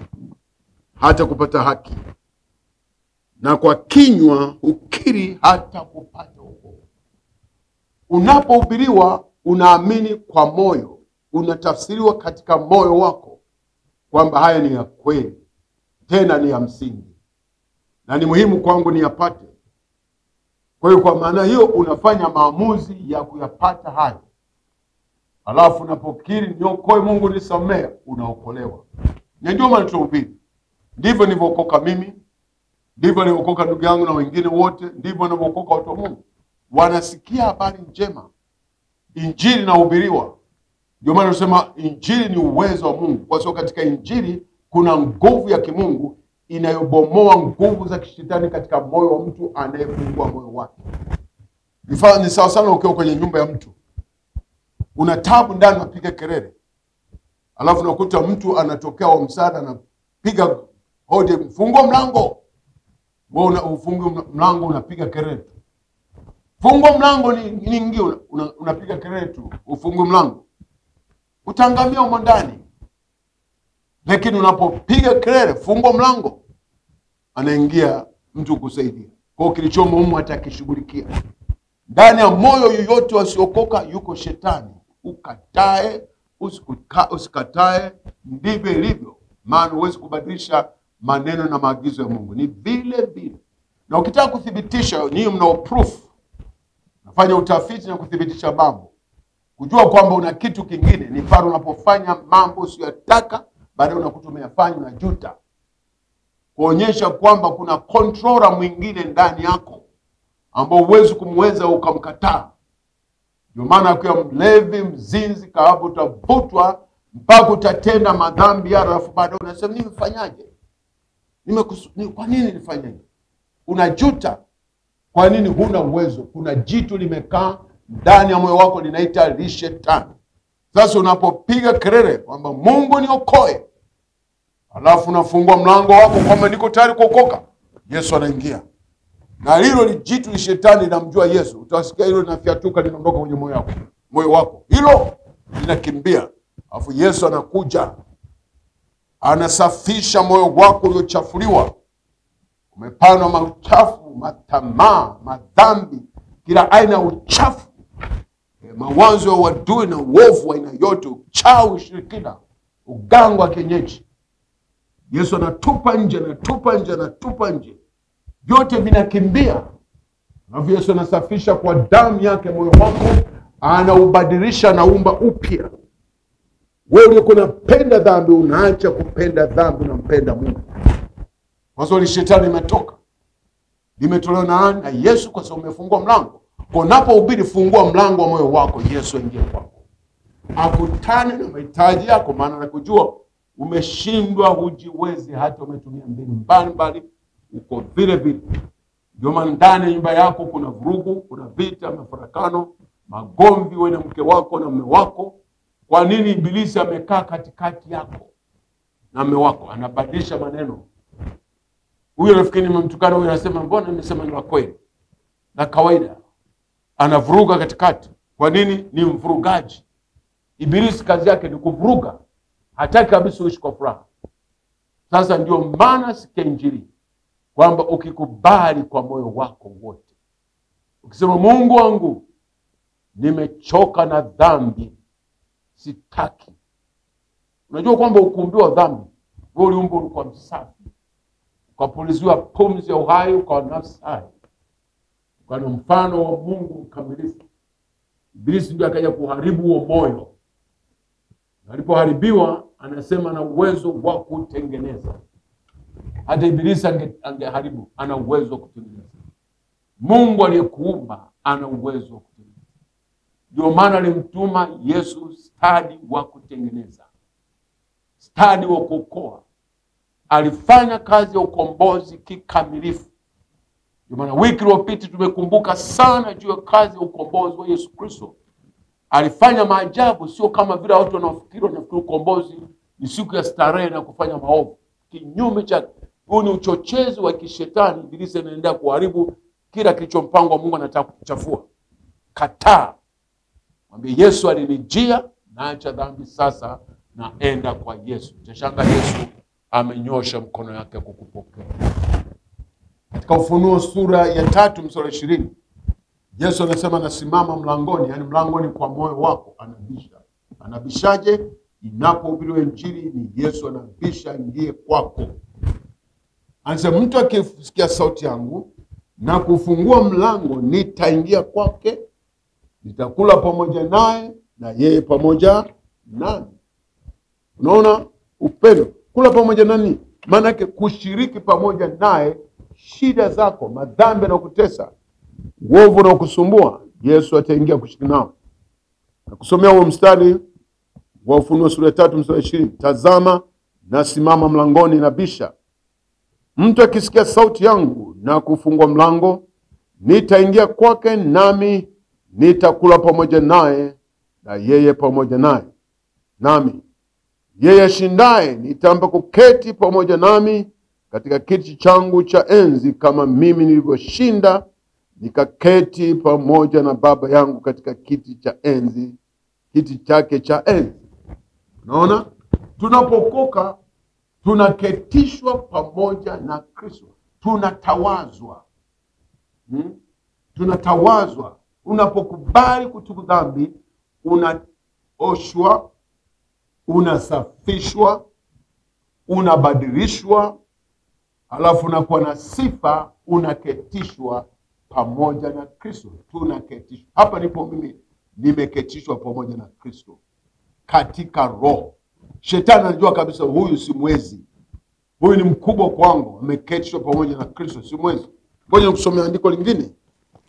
hata kupata haki, na kwa kinywa ukiri hata kupata wokovu. Unapohubiriwa unaamini kwa moyo, unatafsiriwa katika moyo wako kwamba haya ni ya kweli, tena ni ya msingi, na ni muhimu kwangu niyapate. Kwa hiyo kwa maana hiyo unafanya maamuzi ya kuyapata hayo. Alafu unapokiri, niokoe Mungu nisamehe, unaokolewa. Ndio maana tunahubiri. Ndivyo nilivyokoka mimi, ndivyo nilivyokoka ndugu yangu na wengine wote, ndivyo wanavyokoka watu wa Mungu. Wanasikia habari njema, injili inahubiriwa. Ndio maana tunasema injili ni uwezo wa Mungu. Kwa sababu katika injili kuna nguvu ya kimungu inayobomoa nguvu za kishetani katika moyo wa mtu anayefungua moyo wake. Ni sawa sana ukiwa kwenye nyumba ya mtu, una tabu ndani, unapiga kelele. Alafu unakuta mtu anatokea wa msaada, anapiga hodi, fungua mlango. Wewe ufungue mlango, unapiga kelele. Fungua mlango niingie, unapiga kelele tu, ufungue mlango. Utaangamia humo ndani. Lakini unapopiga kelele, fungua mlango, anaingia mtu kusaidia. Kwa kilichomo humo atakishughulikia. Ndani ya moyo yoyote wasiokoka yuko shetani. Ukatae, usikatae, ndivyo ilivyo. Maana huwezi kubadilisha maneno na maagizo ya Mungu. Ni vile vile. Na ukitaka kuthibitisha, ni mnao proof. Nafanya utafiti na kuthibitisha mambo. Kujua kwamba una kitu kingine ni pale unapofanya mambo usiyotaka, baadaye unakuta umeyafanya na juta. Kuonyesha kwamba kuna controller mwingine ndani yako ambao huwezi kumweza ukamkataa. Ndio maana ukiwa mlevi, mzinzi, kahaba, utavutwa mpaka utatenda madhambi ya alafu baadaye unasema nimefanyaje? Kwa nini nifanyaje? Unajuta. Kwa nini? Huna uwezo. Kuna jitu limekaa ndani ya moyo wako linaita Shetani. Sasa unapopiga kelele kwamba Mungu niokoe, alafu unafungua mlango wako kwamba niko tayari kuokoka, Yesu anaingia. Na hilo jitu Shetani linamjua Yesu. Utasikia hilo linafiatuka, linaondoka kwenye moyo wako. Hilo linakimbia. Alafu Yesu anakuja, anasafisha moyo wako uliochafuliwa. Umepandwa mauchafu, matamaa, madhambi, kila aina ya uchafu, mawazo ya uadui na uovu wa aina yote, uchawi, ushirikina, uganga wa kienyeji. Yesu anatupa nje, anatupa nje, anatupa nje. Yote vinakimbia. Na Yesu anasafisha kwa damu yake moyo wako, anaubadilisha, anaumba upya. Wewe ulikuwa unapenda dhambi, unaacha kupenda dhambi, unampenda Mungu. Kwa sababu Shetani imetoka. Limetolewa na Yesu kwa sababu umefungua mlango. Kwa unapohubiri, fungua mlango wa moyo wako, Yesu aingie kwako. Akutane na mahitaji yako, maana anakujua umeshindwa, hujiwezi, hata umetumia mbinu mbalimbali, uko vile vile. Ndio maana ndani ya nyumba yako kuna vurugu, kuna vita, mafarakano, magomvi wewe na mke wako na mume wako. Kwa nini? Ibilisi amekaa katikati yako na mume wako, anabadilisha maneno. Huyo rafiki nimemtukana, huyo anasema mbona nimesema ni kweli na kawaida. Anavuruga katikati. Kwa nini? Ni mvurugaji. Ibilisi kazi yake ni kuvuruga. Hataki kabisa uishi kwa furaha. Sasa ndio maana sikia Injili kwamba ukikubali kwa moyo wako wote, ukisema Mungu wangu, nimechoka na dhambi, sitaki. Unajua kwamba ukumbiwa dhambi, wewe uliumbwa ulikuwa msafi, ukapuliziwa pumzi ya uhai, ukawa nafsi hai, kwa mfano wa Mungu mkamilifu. Ibilisi ndiye akaja kuharibu huo moyo. Alipoharibiwa, anasema na uwezo wa kutengeneza. Hata Ibilisi angeharibu, ana uwezo wa kutengeneza. Mungu aliyekuumba ana uwezo wa kutengeneza. Ndio maana alimtuma Yesu stadi wa kutengeneza, stadi wa kuokoa. Alifanya kazi ya ukombozi kikamilifu. Ndio maana wiki iliyopita tumekumbuka sana juu ya kazi ya ukombozi wa Yesu Kristo. Alifanya maajabu, sio kama vile watu wanafikiri ukombozi ni siku ya starehe na kufanya maovu. Kinyume cha huu ni uchochezi wa kishetani. Ibilisi anaendelea kuharibu kila kilichompangwa Mungu anataka kuchafua. Kataa. Mwambie Yesu alinijia, naacha dhambi sasa, naenda kwa Yesu. Utashangaa Yesu amenyosha mkono yake kukupokea. Katika Ufunuo sura ya 3 mstari 20, Yesu anasema nasimama mlangoni, yani mlangoni kwa moyo wako, anabisha. Anabishaje? Inapohubiriwa Injili ni Yesu anabisha ndiye kwako. Anasema mtu akisikia sauti yangu na kufungua mlango, nitaingia kwake, nitakula pamoja naye na yeye pamoja nami. Unaona upendo? Kula pamoja nani? Maana yake kushiriki pamoja naye shida zako, madhambi na kutesa, uovu na kusumbua, Yesu ataingia kushiriki nao. Na kusomea huo mstari wa Ufunuo sura ya 3 mstari 20, tazama nasimama mlangoni nabisha. Mtu akisikia sauti yangu na kufungua mlango, nitaingia kwake, nami nitakula pamoja naye na yeye pamoja naye nami. Yeye ashindaye nitampa kuketi pamoja nami katika kiti changu cha enzi, kama mimi nilivyoshinda nikaketi pamoja na Baba yangu katika kiti cha enzi, kiti chake cha enzi. Unaona? Tunapokoka tunaketishwa pamoja na Kristo. Tunatawazwa. Tunatawazwa. Unapokubali kutubu dhambi, unaoshwa, unasafishwa, unabadilishwa, alafu unakuwa na sifa, unaketishwa pamoja na Kristo. Tunaketishwa. Hapa ndipo mimi nimeketishwa pamoja na Kristo katika roho. Shetani anajua kabisa huyu simwezi, huyu ni mkubwa kwangu, ameketishwa pamoja na Kristo, simwezi. Ngoja kusomea andiko lingine.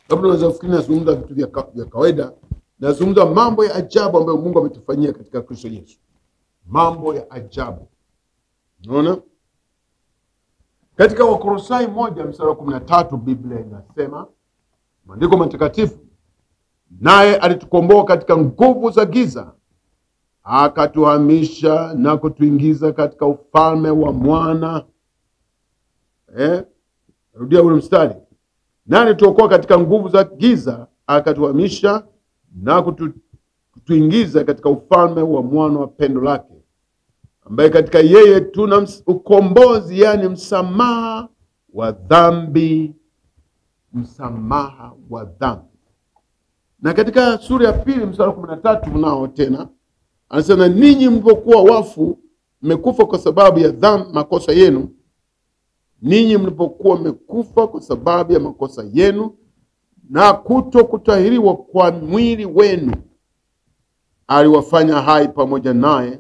Labda unaweza kufikiri nazungumza vitu vya kawaida, nazungumza mambo ya ajabu ambayo Mungu ametufanyia katika Kristo Yesu. Mambo ya ajabu. Unaona? Katika Wakolosai 1:13 Biblia inasema, maandiko matakatifu, naye alitukomboa katika nguvu za giza, akatuhamisha na kutuingiza katika ufalme wa mwana. Rudia ule mstari. Naye alituokoa katika nguvu za giza, akatuhamisha na kutuingiza katika ufalme wa mwana wa pendo lake, ambaye katika yeye tuna ukombozi, yani msamaha wa dhambi. Msamaha wa dhambi. Na katika sura ya 2 mstari 13 mnao tena anasema, ninyi mlipokuwa wafu mmekufa kwa sababu ya makosa yenu. Ninyi mlipokuwa mmekufa kwa sababu ya makosa yenu na kutahiriwa kwa mwili wenu, aliwafanya hai pamoja naye,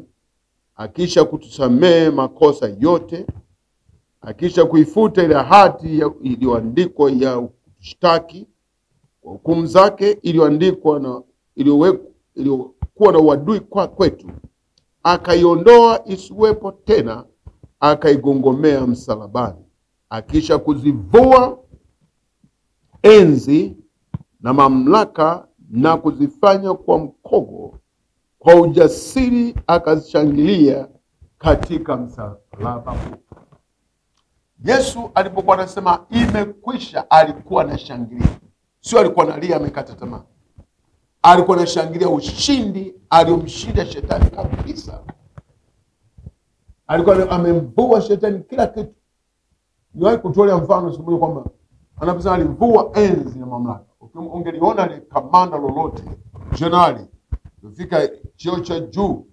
akisha kutusamehe makosa yote, akisha kuifuta ile hati iliyoandikwa ya kushtaki kwa hukumu zake, iliyoandikwa na iliyokuwa na uadui kwetu, akaiondoa isiwepo tena, akaigongomea msalabani, akisha kuzivua enzi na mamlaka na kuzifanya kwa mkogo, kwa ujasiri akazishangilia katika msalaba. Yesu alipokuwa anasema imekwisha, alikuwa anashangilia. Sio alikuwa analia amekata tamaa. Alikuwa anashangilia ushindi aliomshinda shetani kabisa. Alikuwa amemvua shetani kila kitu. Niwahi kutolea mfano siku moja kwamba anaposema alivua enzi na mamlaka. Ungeliona ile kamanda lolote, jenerali, kufika cheo cha juu,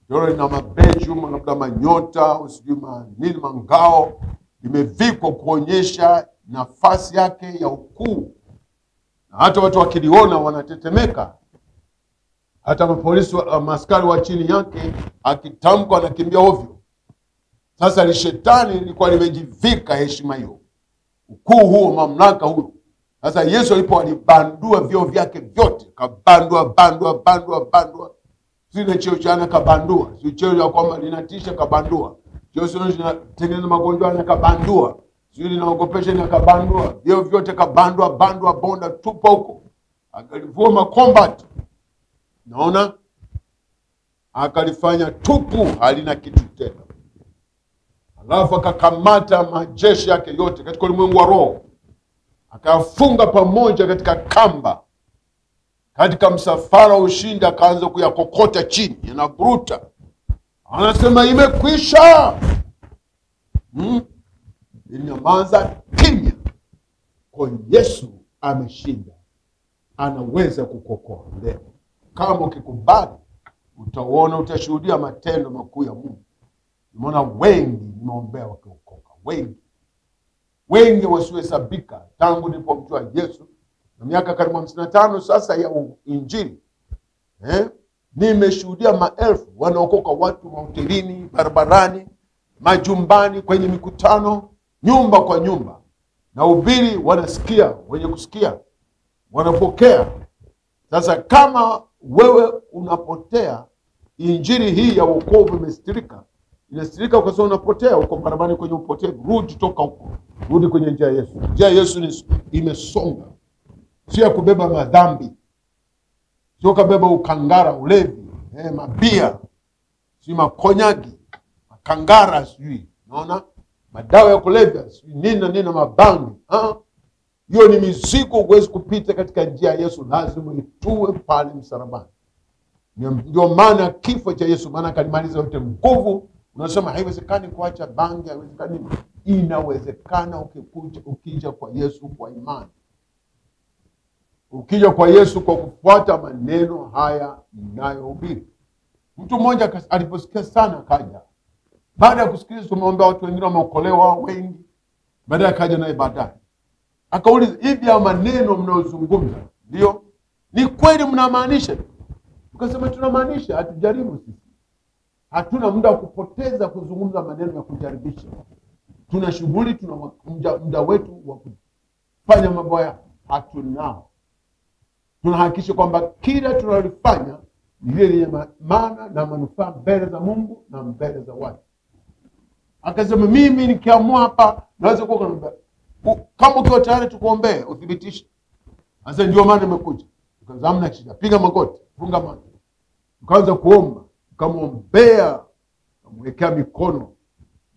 ndio ina mabeji, labda manyota, usijui nini, mangao, imevikwa kuonyesha nafasi yake ya ukuu. Na hata watu wakiliona wanatetemeka. Hata mapolisi, maaskari wa chini yake akitamka anakimbia ovyo. Sasa shetani lilikuwa limejivika heshima hiyo, ukuu huo, mamlaka huo. Sasa Yesu alibandua vyo vyake vyote, kabandua. Sina cheo chana kabandua. Si cheo ya kwamba linatisha kabandua. Cheo sio linatengeneza magonjwa na kabandua. Sio linaogopesha na kabandua. Vyo vyote bandua bonda tupa huko. Akalivua makombat. Naona? Akalifanya tupu, halina kitu tena. Alafu akakamata majeshi yake yote katika ulimwengu wa roho. Akafunga pamoja katika kamba. Katika msafara wa ushindi akaanza kuyakokota chini, yanaburuta. Anasema imekwisha. Inyamaza kimya. Kwa Yesu ameshinda. Anaweza kukokoa leo. Kama ukikubali, utaona, utashuhudia matendo makuu ya Mungu. Nimeona wengi nimeombea wakiokoka. Wengi wasiohesabika tangu nilipomjua Yesu. Na miaka karibu 55 sasa ya injili. Nimeshuhudia maelfu wanaokoka, watu mahotelini, barabarani, majumbani, kwenye mikutano, nyumba kwa nyumba. Na ubiri wanasikia, wenye kusikia wanapokea. Sasa kama wewe unapotea, injili hii ya wokovu imestirika. Inastirika kwa sababu unapotea, uko barabarani kwenye upotevu. Rudi, toka huko. Rudi kwenye njia ya Yesu. Njia ya Yesu imesonga. Sio ya kubeba madhambi. Sio kubeba ukangara, ulevi, mabia, sio makonyagi, makangara, sijui. Unaona? Madawa ya kulevya, sijui nina mabangi. Hiyo ni mizigo, huwezi kupita katika njia ya Yesu, lazima itue pale msalabani. Ndio maana kifo cha Yesu, maana kalimaliza yote nguvu. Unasema haiwezekani kuacha bangi, haiwezekani. Inawezekana ukija kwa Yesu kwa imani. Ukija kwa Yesu kwa kufuata maneno haya ninayohubiri. Mtu mmoja aliposikia sana kaja. Baada ya kusikiliza tumeombea watu wengine wameokolewa wengi. Baadaye kaja naye baadaye. Akauliza, hivi ya maneno mnayozungumza, ndio Ni kweli mnamaanisha? Tukasema tunamaanisha, hatujaribu sisi. Hatuna muda wa kupoteza kuzungumza maneno ya kujaribisha. Tuna shughuli, tuna muda wetu wa kufanya mambo haya. Hatunao. Tunahakikisha kwamba kila tunalofanya ni lenye maana na manufaa mbele za Mungu na mbele za watu. Akasema mimi nikiamua hapa naweza kuomba. Kama ukiwa tayari tukuombee uthibitishe. Sasa ndio maana nimekuja. Tukaanza hamna shida. Piga magoti, funga macho. Tukaanza kuomba, tukamwombea, tukamwekea mikono.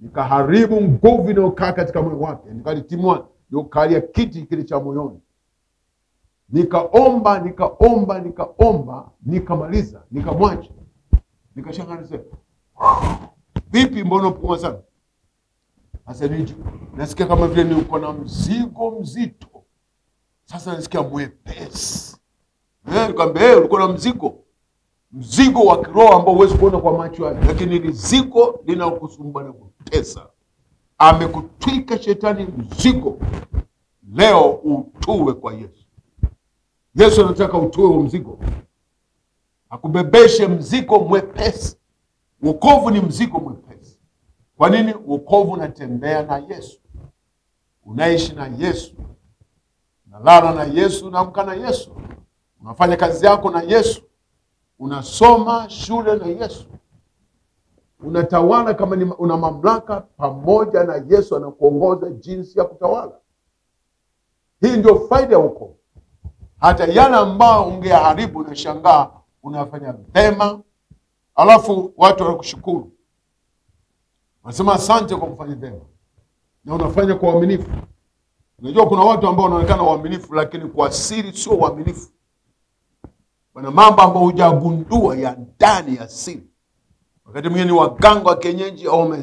Nikaharibu nguvu inayokaa katika moyo wake. Nikalitimua nikalia kiti kile cha moyoni. Nikaomba, nikamaliza, nikamwacha. Nikashangaa nisema, vipi mbona pumua sana? Sasa nasikia kama vile niko na mzigo mzito. Sasa nasikia mwepesi. Nikamwambia, ulikuwa na mzigo wa kiroho ambao huwezi kuona kwa macho yako, lakini ni mzigo linaokusumbua na kutesa. Amekutwika shetani mzigo. Leo utue kwa Yesu. Yesu anataka utue huo mzigo. Akubebeshe mzigo mwepesi. Wokovu ni mzigo mwepesi. Kwa nini? Wokovu unatembea na Yesu. Unaishi na Yesu. Unalala na Yesu, unaamka na Yesu. Unafanya kazi yako na Yesu. Unasoma shule na Yesu. Unatawala kama una mamlaka pamoja na Yesu anakuongoza jinsi ya kutawala. Hii ndio faida ya wokovu. Hata yale ambao ungeharibu na shangaa unafanya vema, alafu watu wanakushukuru. Wanasema asante kwa kufanya vema. Na unafanya kwa uaminifu. Unajua kuna watu ambao wanaonekana waaminifu lakini kwa siri sio waaminifu. Wana mambo ambayo hujagundua ya ndani ya siri. Wakati mwingine ni waganga wa kienyeji au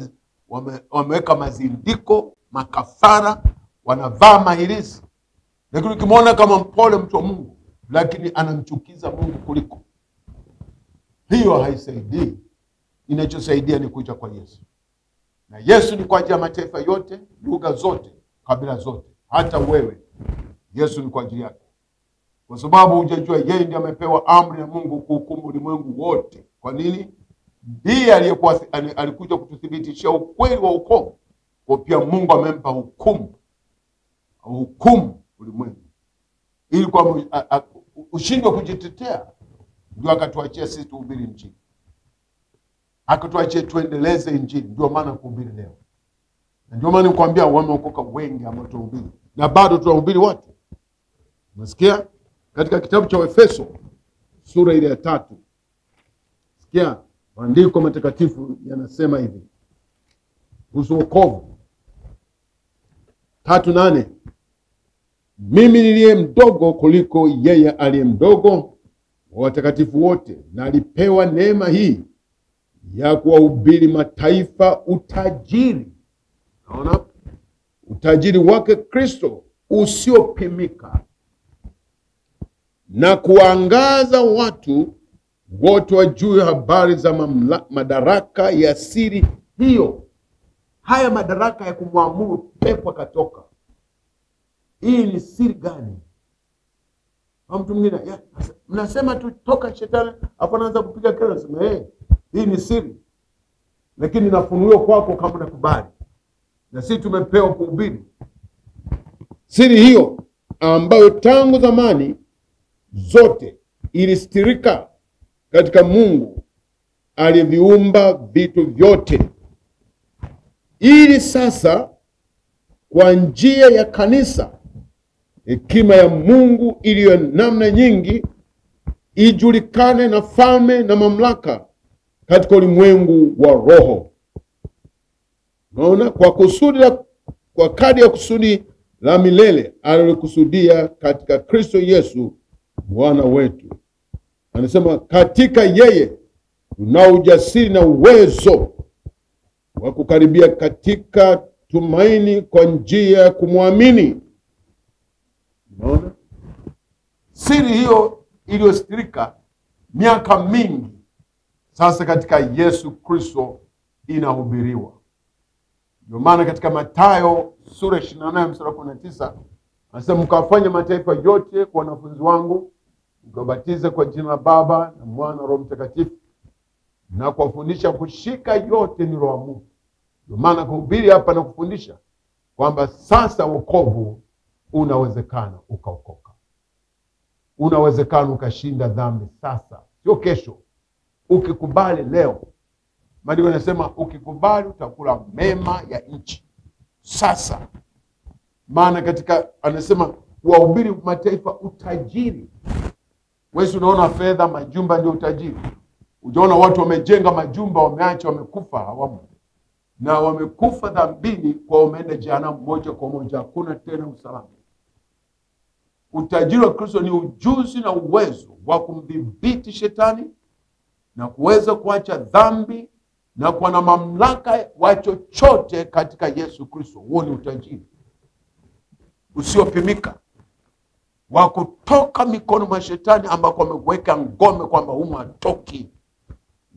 wameweka mazindiko, makafara, wanavaa mahirizi. Lakini ukimwona kama mpole mtu wa Mungu, lakini anamchukiza Mungu kuliko. Hiyo haisaidii. Inachosaidia ni kuja kwa Yesu. Na Yesu ni kwa ajili ya mataifa yote, lugha zote, kabila zote. Hata wewe, Yesu ni kwa ajili yako. Kwa sababu hujajua yeye ndiye amepewa amri ya Mungu kuhukumu ulimwengu wote. Kwa nini? Ndiye alikuja kututhibitishia ukweli wa wokovu. Kwa pia Mungu amempa hukumu ulimwengu. Ili kwa ushindwe kujitetea, ndio akatuachia sisi tuhubiri Injili. Akatuachia tuendeleze Injili, ndio maana kuhubiri leo. Na ndio maana nikwambia wameokoka wengi ambao tuhubiri. Na bado tunahubiri watu. Unasikia? Katika kitabu cha Efeso sura ile ya 3. Sikia, maandiko matakatifu yanasema hivi. Kuhusu wokovu. 3:8. Mimi niliye mdogo kuliko yeye aliye mdogo wa watakatifu wote, na alipewa neema hii ya kuwahubiri mataifa utajiri. Naona? Utajiri wake Kristo usiopimika, na kuangaza watu wote wajue habari za madaraka ya siri hiyo. Haya madaraka ya kumwamuru pepo katoka. Hii ni siri gani? Mtu mwingine, mnasema tu toka shetani, hapo anaanza kupiga kelele, anasema hii ni siri. Lakini nafunuliwa kwako kama unakubali. Na sisi tumepewa kuhubiri siri hiyo ambayo tangu zamani zote ilistirika katika Mungu aliyeviumba vitu vyote, ili sasa kwa njia ya kanisa hekima ya Mungu iliyo namna nyingi ijulikane na falme na mamlaka katika ulimwengu wa roho. Naona kwa kadri ya kusudi la milele alilokusudia katika Kristo Yesu Bwana wetu. Anasema katika yeye tunao ujasiri na uwezo wa kukaribia katika tumaini kwa njia ya kumwamini. Unaona? Siri hiyo iliyostirika miaka mingi sasa katika Yesu Kristo inahubiriwa. Ndio maana katika Mathayo sura 28 mstari 19 anasema mkafanye mataifa yote kwa wanafunzi wangu, Nikawabatiza kwa jina la Baba na Mwana na Roho Mtakatifu, na kuwafundisha kushika yote niliyoamuru. Ndio maana kuhubiri hapa na kufundisha kwamba sasa wokovu unawezekana ukaokoka. Unawezekana ukashinda dhambi sasa, sio kesho. Ukikubali leo. Maandiko yanasema ukikubali utakula mema ya nchi sasa. Maana katika anasema wahubiri mataifa utajiri. Wewe unaona fedha, majumba ndio utajiri. Unaona watu wamejenga majumba, wameacha, wamekufa hawamo. Na wamekufa dhambini, kwa umeenda jehanamu moja kwa moja, hakuna tena usalama. Utajiri wa Kristo ni ujuzi na uwezo wa kumdhibiti shetani na kuweza kuacha dhambi na kuwa na mamlaka wa chochote katika Yesu Kristo. Huo ni utajiri usiopimika wa kutoka mikono mwa shetani, ambako ameweka ngome kwamba humu hatoki,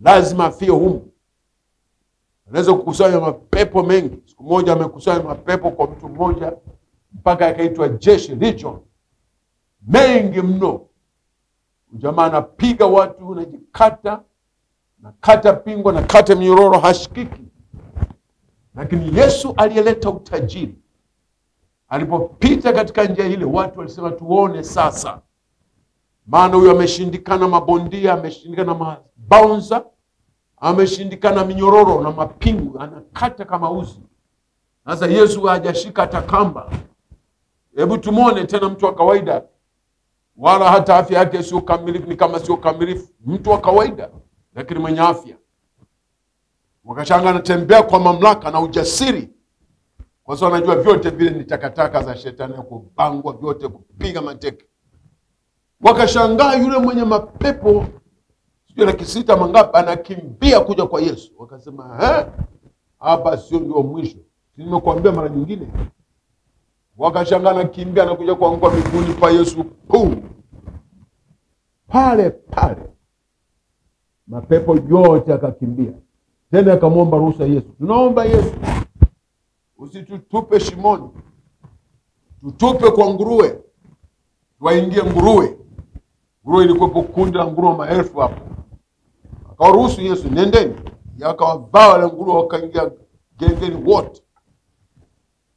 lazima afie humu. Anaweza kukusanya mapepo mengi. Siku moja amekusanya mapepo kwa mtu mmoja mpaka akaitwa jeshi, legion, mengi mno. Jamaa anapiga watu, unajikata na kata pingo na kata minyororo, hashikiki. Lakini Yesu aliyeleta utajiri, alipopita katika njia ile, watu walisema tuone sasa. Maana huyo ameshindikana mabondia, ameshindikana mabouncer, ameshindikana minyororo na mapingu, anakata kama uzi. Sasa Yesu hajashika hata kamba. Hebu tumuone tena mtu wa kawaida, wala hata afya yake sio kamilifu, ni kama sio kamilifu, mtu wa kawaida lakini mwenye afya. Wakashanga anatembea kwa mamlaka na ujasiri, kwa sababu anajua vyote vile ni takataka za shetani, kubangwa vyote, kupiga mateke. Wakashangaa yule mwenye mapepo sio 600 mangapi anakimbia kuja kwa Yesu. Wakasema hapa sio ndio mwisho, nimekuambia mara nyingine. Wakashangaa anakimbia na kuja kuanguka miguuni pa Yesu. Pale pale mapepo yote akakimbia. Tena akamwomba ruhusa Yesu. Tunaomba Yesu, usitutupe shimoni, tutupe kwa nguruwe, tuwaingie nguruwe. Nguruwe ilikuwa kundi la nguruwe maelfu hapo. Akaruhusu Yesu, nendeni. Yakawavaa wale nguruwe, wakaingia gengeni wote.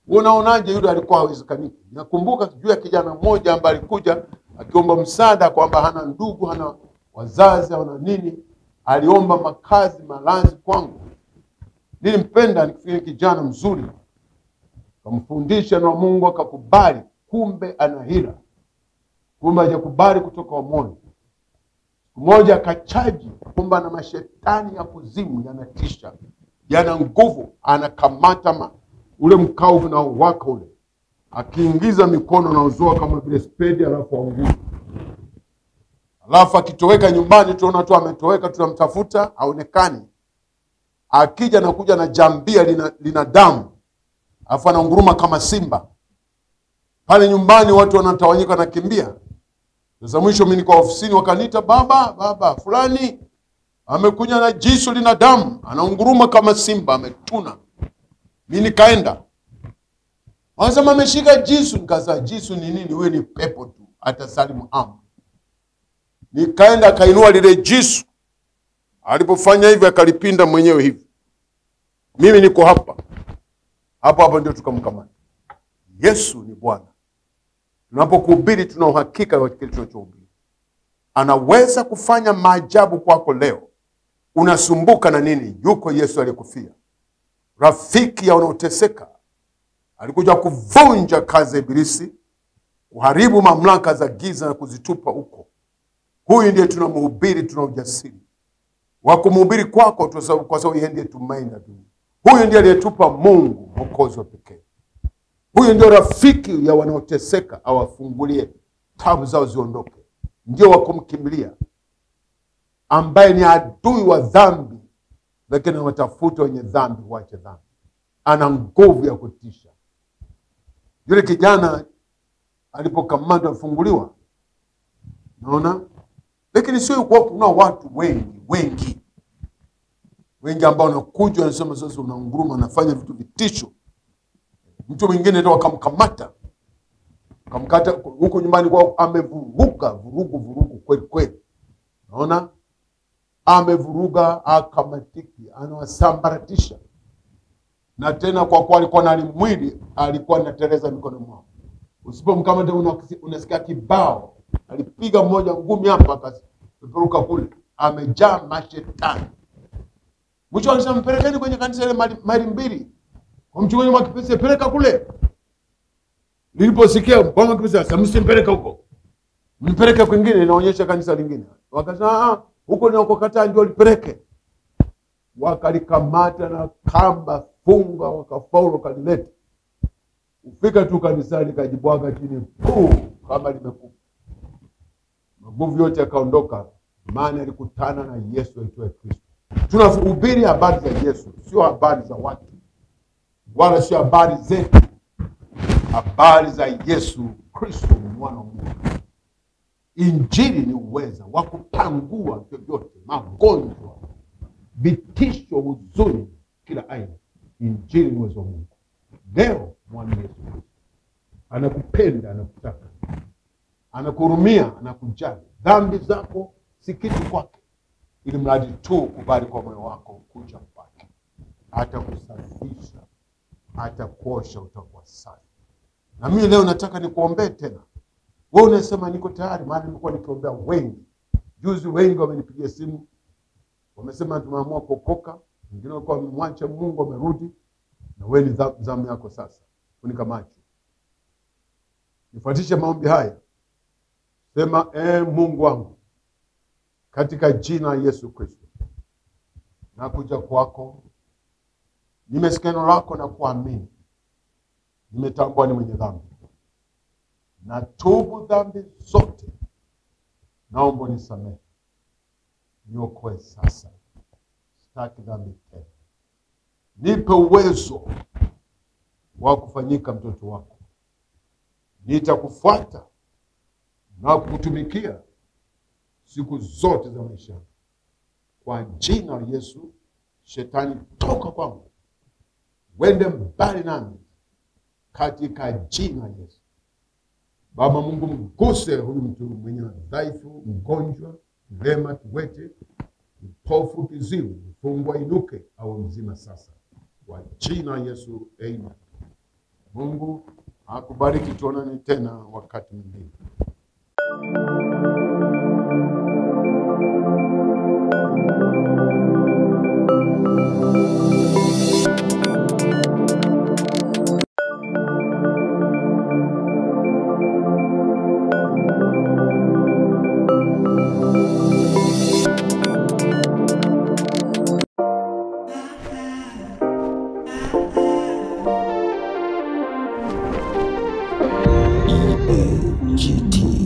Unaonaje yule alikuwa hawezekani? Nakumbuka juu ya kijana mmoja ambaye alikuja akiomba msaada kwamba hana ndugu, hana wazazi, hana nini. Aliomba makazi, malazi kwangu. Nilimpenda, nikifikiri kijana mzuri. Kamfundisha na Mungu akakubali. Kumbe ana hila. Kumbe hajakubali kutoka wa moyo. Mmoja akachaji, kumbe ana mashetani ya kuzimu, yanatisha, yana nguvu, anakamata ule mkao na waka ule. Akiingiza mikono na uzoa kama vile spedi, alafu aunguza. Alafu akitoweka nyumbani, tunaona tu ametoweka, tunamtafuta haonekani. Akija na kuja na jambia lina damu, alafu anaunguruma kama simba. Pale nyumbani watu wanatawanyika na kimbia. Sasa mwisho mimi niko ofisini, wakaniita, baba fulani amekuja na jisu lina damu, anaunguruma kama simba, ametuna. Mimi nikaenda. Wanasema ameshika jisu. Nikasema jisu ni nini? Wewe ni pepo tu, hata salimu amu. Nikaenda akainua lile jisu. Alipofanya hivi akalipinda mwenyewe hivi. Mimi niko hapa. Hapo ndio tukamkamata. Yesu ni Bwana. Tunapokuhubiri tuna uhakika wa kile tunachohubiri. Anaweza kufanya maajabu kwako leo. Unasumbuka na nini? Yuko Yesu aliyekufia. Rafiki ya wanaoteseka. Alikuja kuvunja kazi ya Ibilisi, kuharibu mamlaka za giza na kuzitupa huko. Huyu ndiye tunamhubiri, tuna ujasiri wa kumhubiri kwako, kwa sababu yeye ndiye tumaini la dunia. Huyu ndiye aliyetupa Mungu mwokozi wa pekee. Huyu ndio rafiki ya wanaoteseka, awafungulie tabu zao ziondoke. Ndio wa kumkimbilia, ambaye ni adui wa dhambi, lakini watafuta wenye dhambi waache dhambi. Ana nguvu ya kutisha. Yule kijana alipokamatwa afunguliwa. Naona? Lakini sio kwa kuna watu wengi ambao wanakuja wanasema sasa unaunguruma, anafanya vitu vitisho. Mtu mwingine ndio akamkamata. Kamkata huko nyumbani kwao, amevuruga vurugu kweli kweli. Unaona? Amevuruga, akamatiki, anawasambaratisha. Na tena kwa kuwa alikuwa na mwili, alikuwa anatereza mikono mwao. Usipomkamata unasikia kibao. Alipiga mmoja ngumi hapa akapeperuka kule. Amejaa mashetani. Mwisho alisema mpelekeni kwenye kanisa ile maili 2. Kwa mchungaji wa Kipese, peleka kule. Niliposikia kwa Kipese, sasa msimpeleka huko. Mpeleke kwingine, inaonyesha kanisa lingine. Wakasema huko ni wakokataa ndio lipeleke. Wakalikamata na kamba funga, wakafaulu kalileta. Ufika tu kanisani kajibwaga chini kama limekufa. Maguvu yote yakaondoka, maana alikutana na Yesu aitwaye Kristo. Tunahubiri habari za Yesu, sio habari za watu. Wala sio habari zetu. Habari za Yesu Kristo, mwana wa Mungu. Injili ni uweza wa kupangua vyovyote, magonjwa, vitisho, huzuni, kila aina. Injili ni uwezo wa Mungu. Leo mwana Yesu Kristo anakupenda, anakutaka, anakuhurumia, anakujali. Dhambi zako si kitu kwake, ili mradi tu kubali kwa moyo wako kuja kwake. Atakusafisha, atakuosha, utakuwa safi. Na mimi leo nataka nikuombee tena. Wewe unasema niko tayari, maana nilikuwa nikiombea wengi. Juzi wengi wamenipigia simu, wamesema tumeamua kuokoka. Wengine walikuwa wamemwacha Mungu, wamerudi. Na wewe ni zamu yako sasa. Funika macho. Nifuatishe maombi haya. Sema, Mungu wangu, katika jina la Yesu Kristo, nakuja kwako. Nimesikia neno lako na kuamini. Nimetambua ni mwenye dhambi. Natubu dhambi zote. Naomba nisamehe. Niokoe sasa. Sitaki dhambi tena. Nipe uwezo wa kufanyika mtoto wako. Nitakufuata na kukutumikia siku zote za maisha. Kwa jina la Yesu, shetani toka kwangu. Wende mbali nami katika jina la Yesu. Baba Mungu, mguse huyu mtu mwenye dhaifu, mgonjwa, mlema, kiwete, mpofu, kiziwi, mfungwa inuke au mzima sasa. Kwa jina la Yesu, amen. Mungu akubariki, tuonane tena wakati mwingine. GT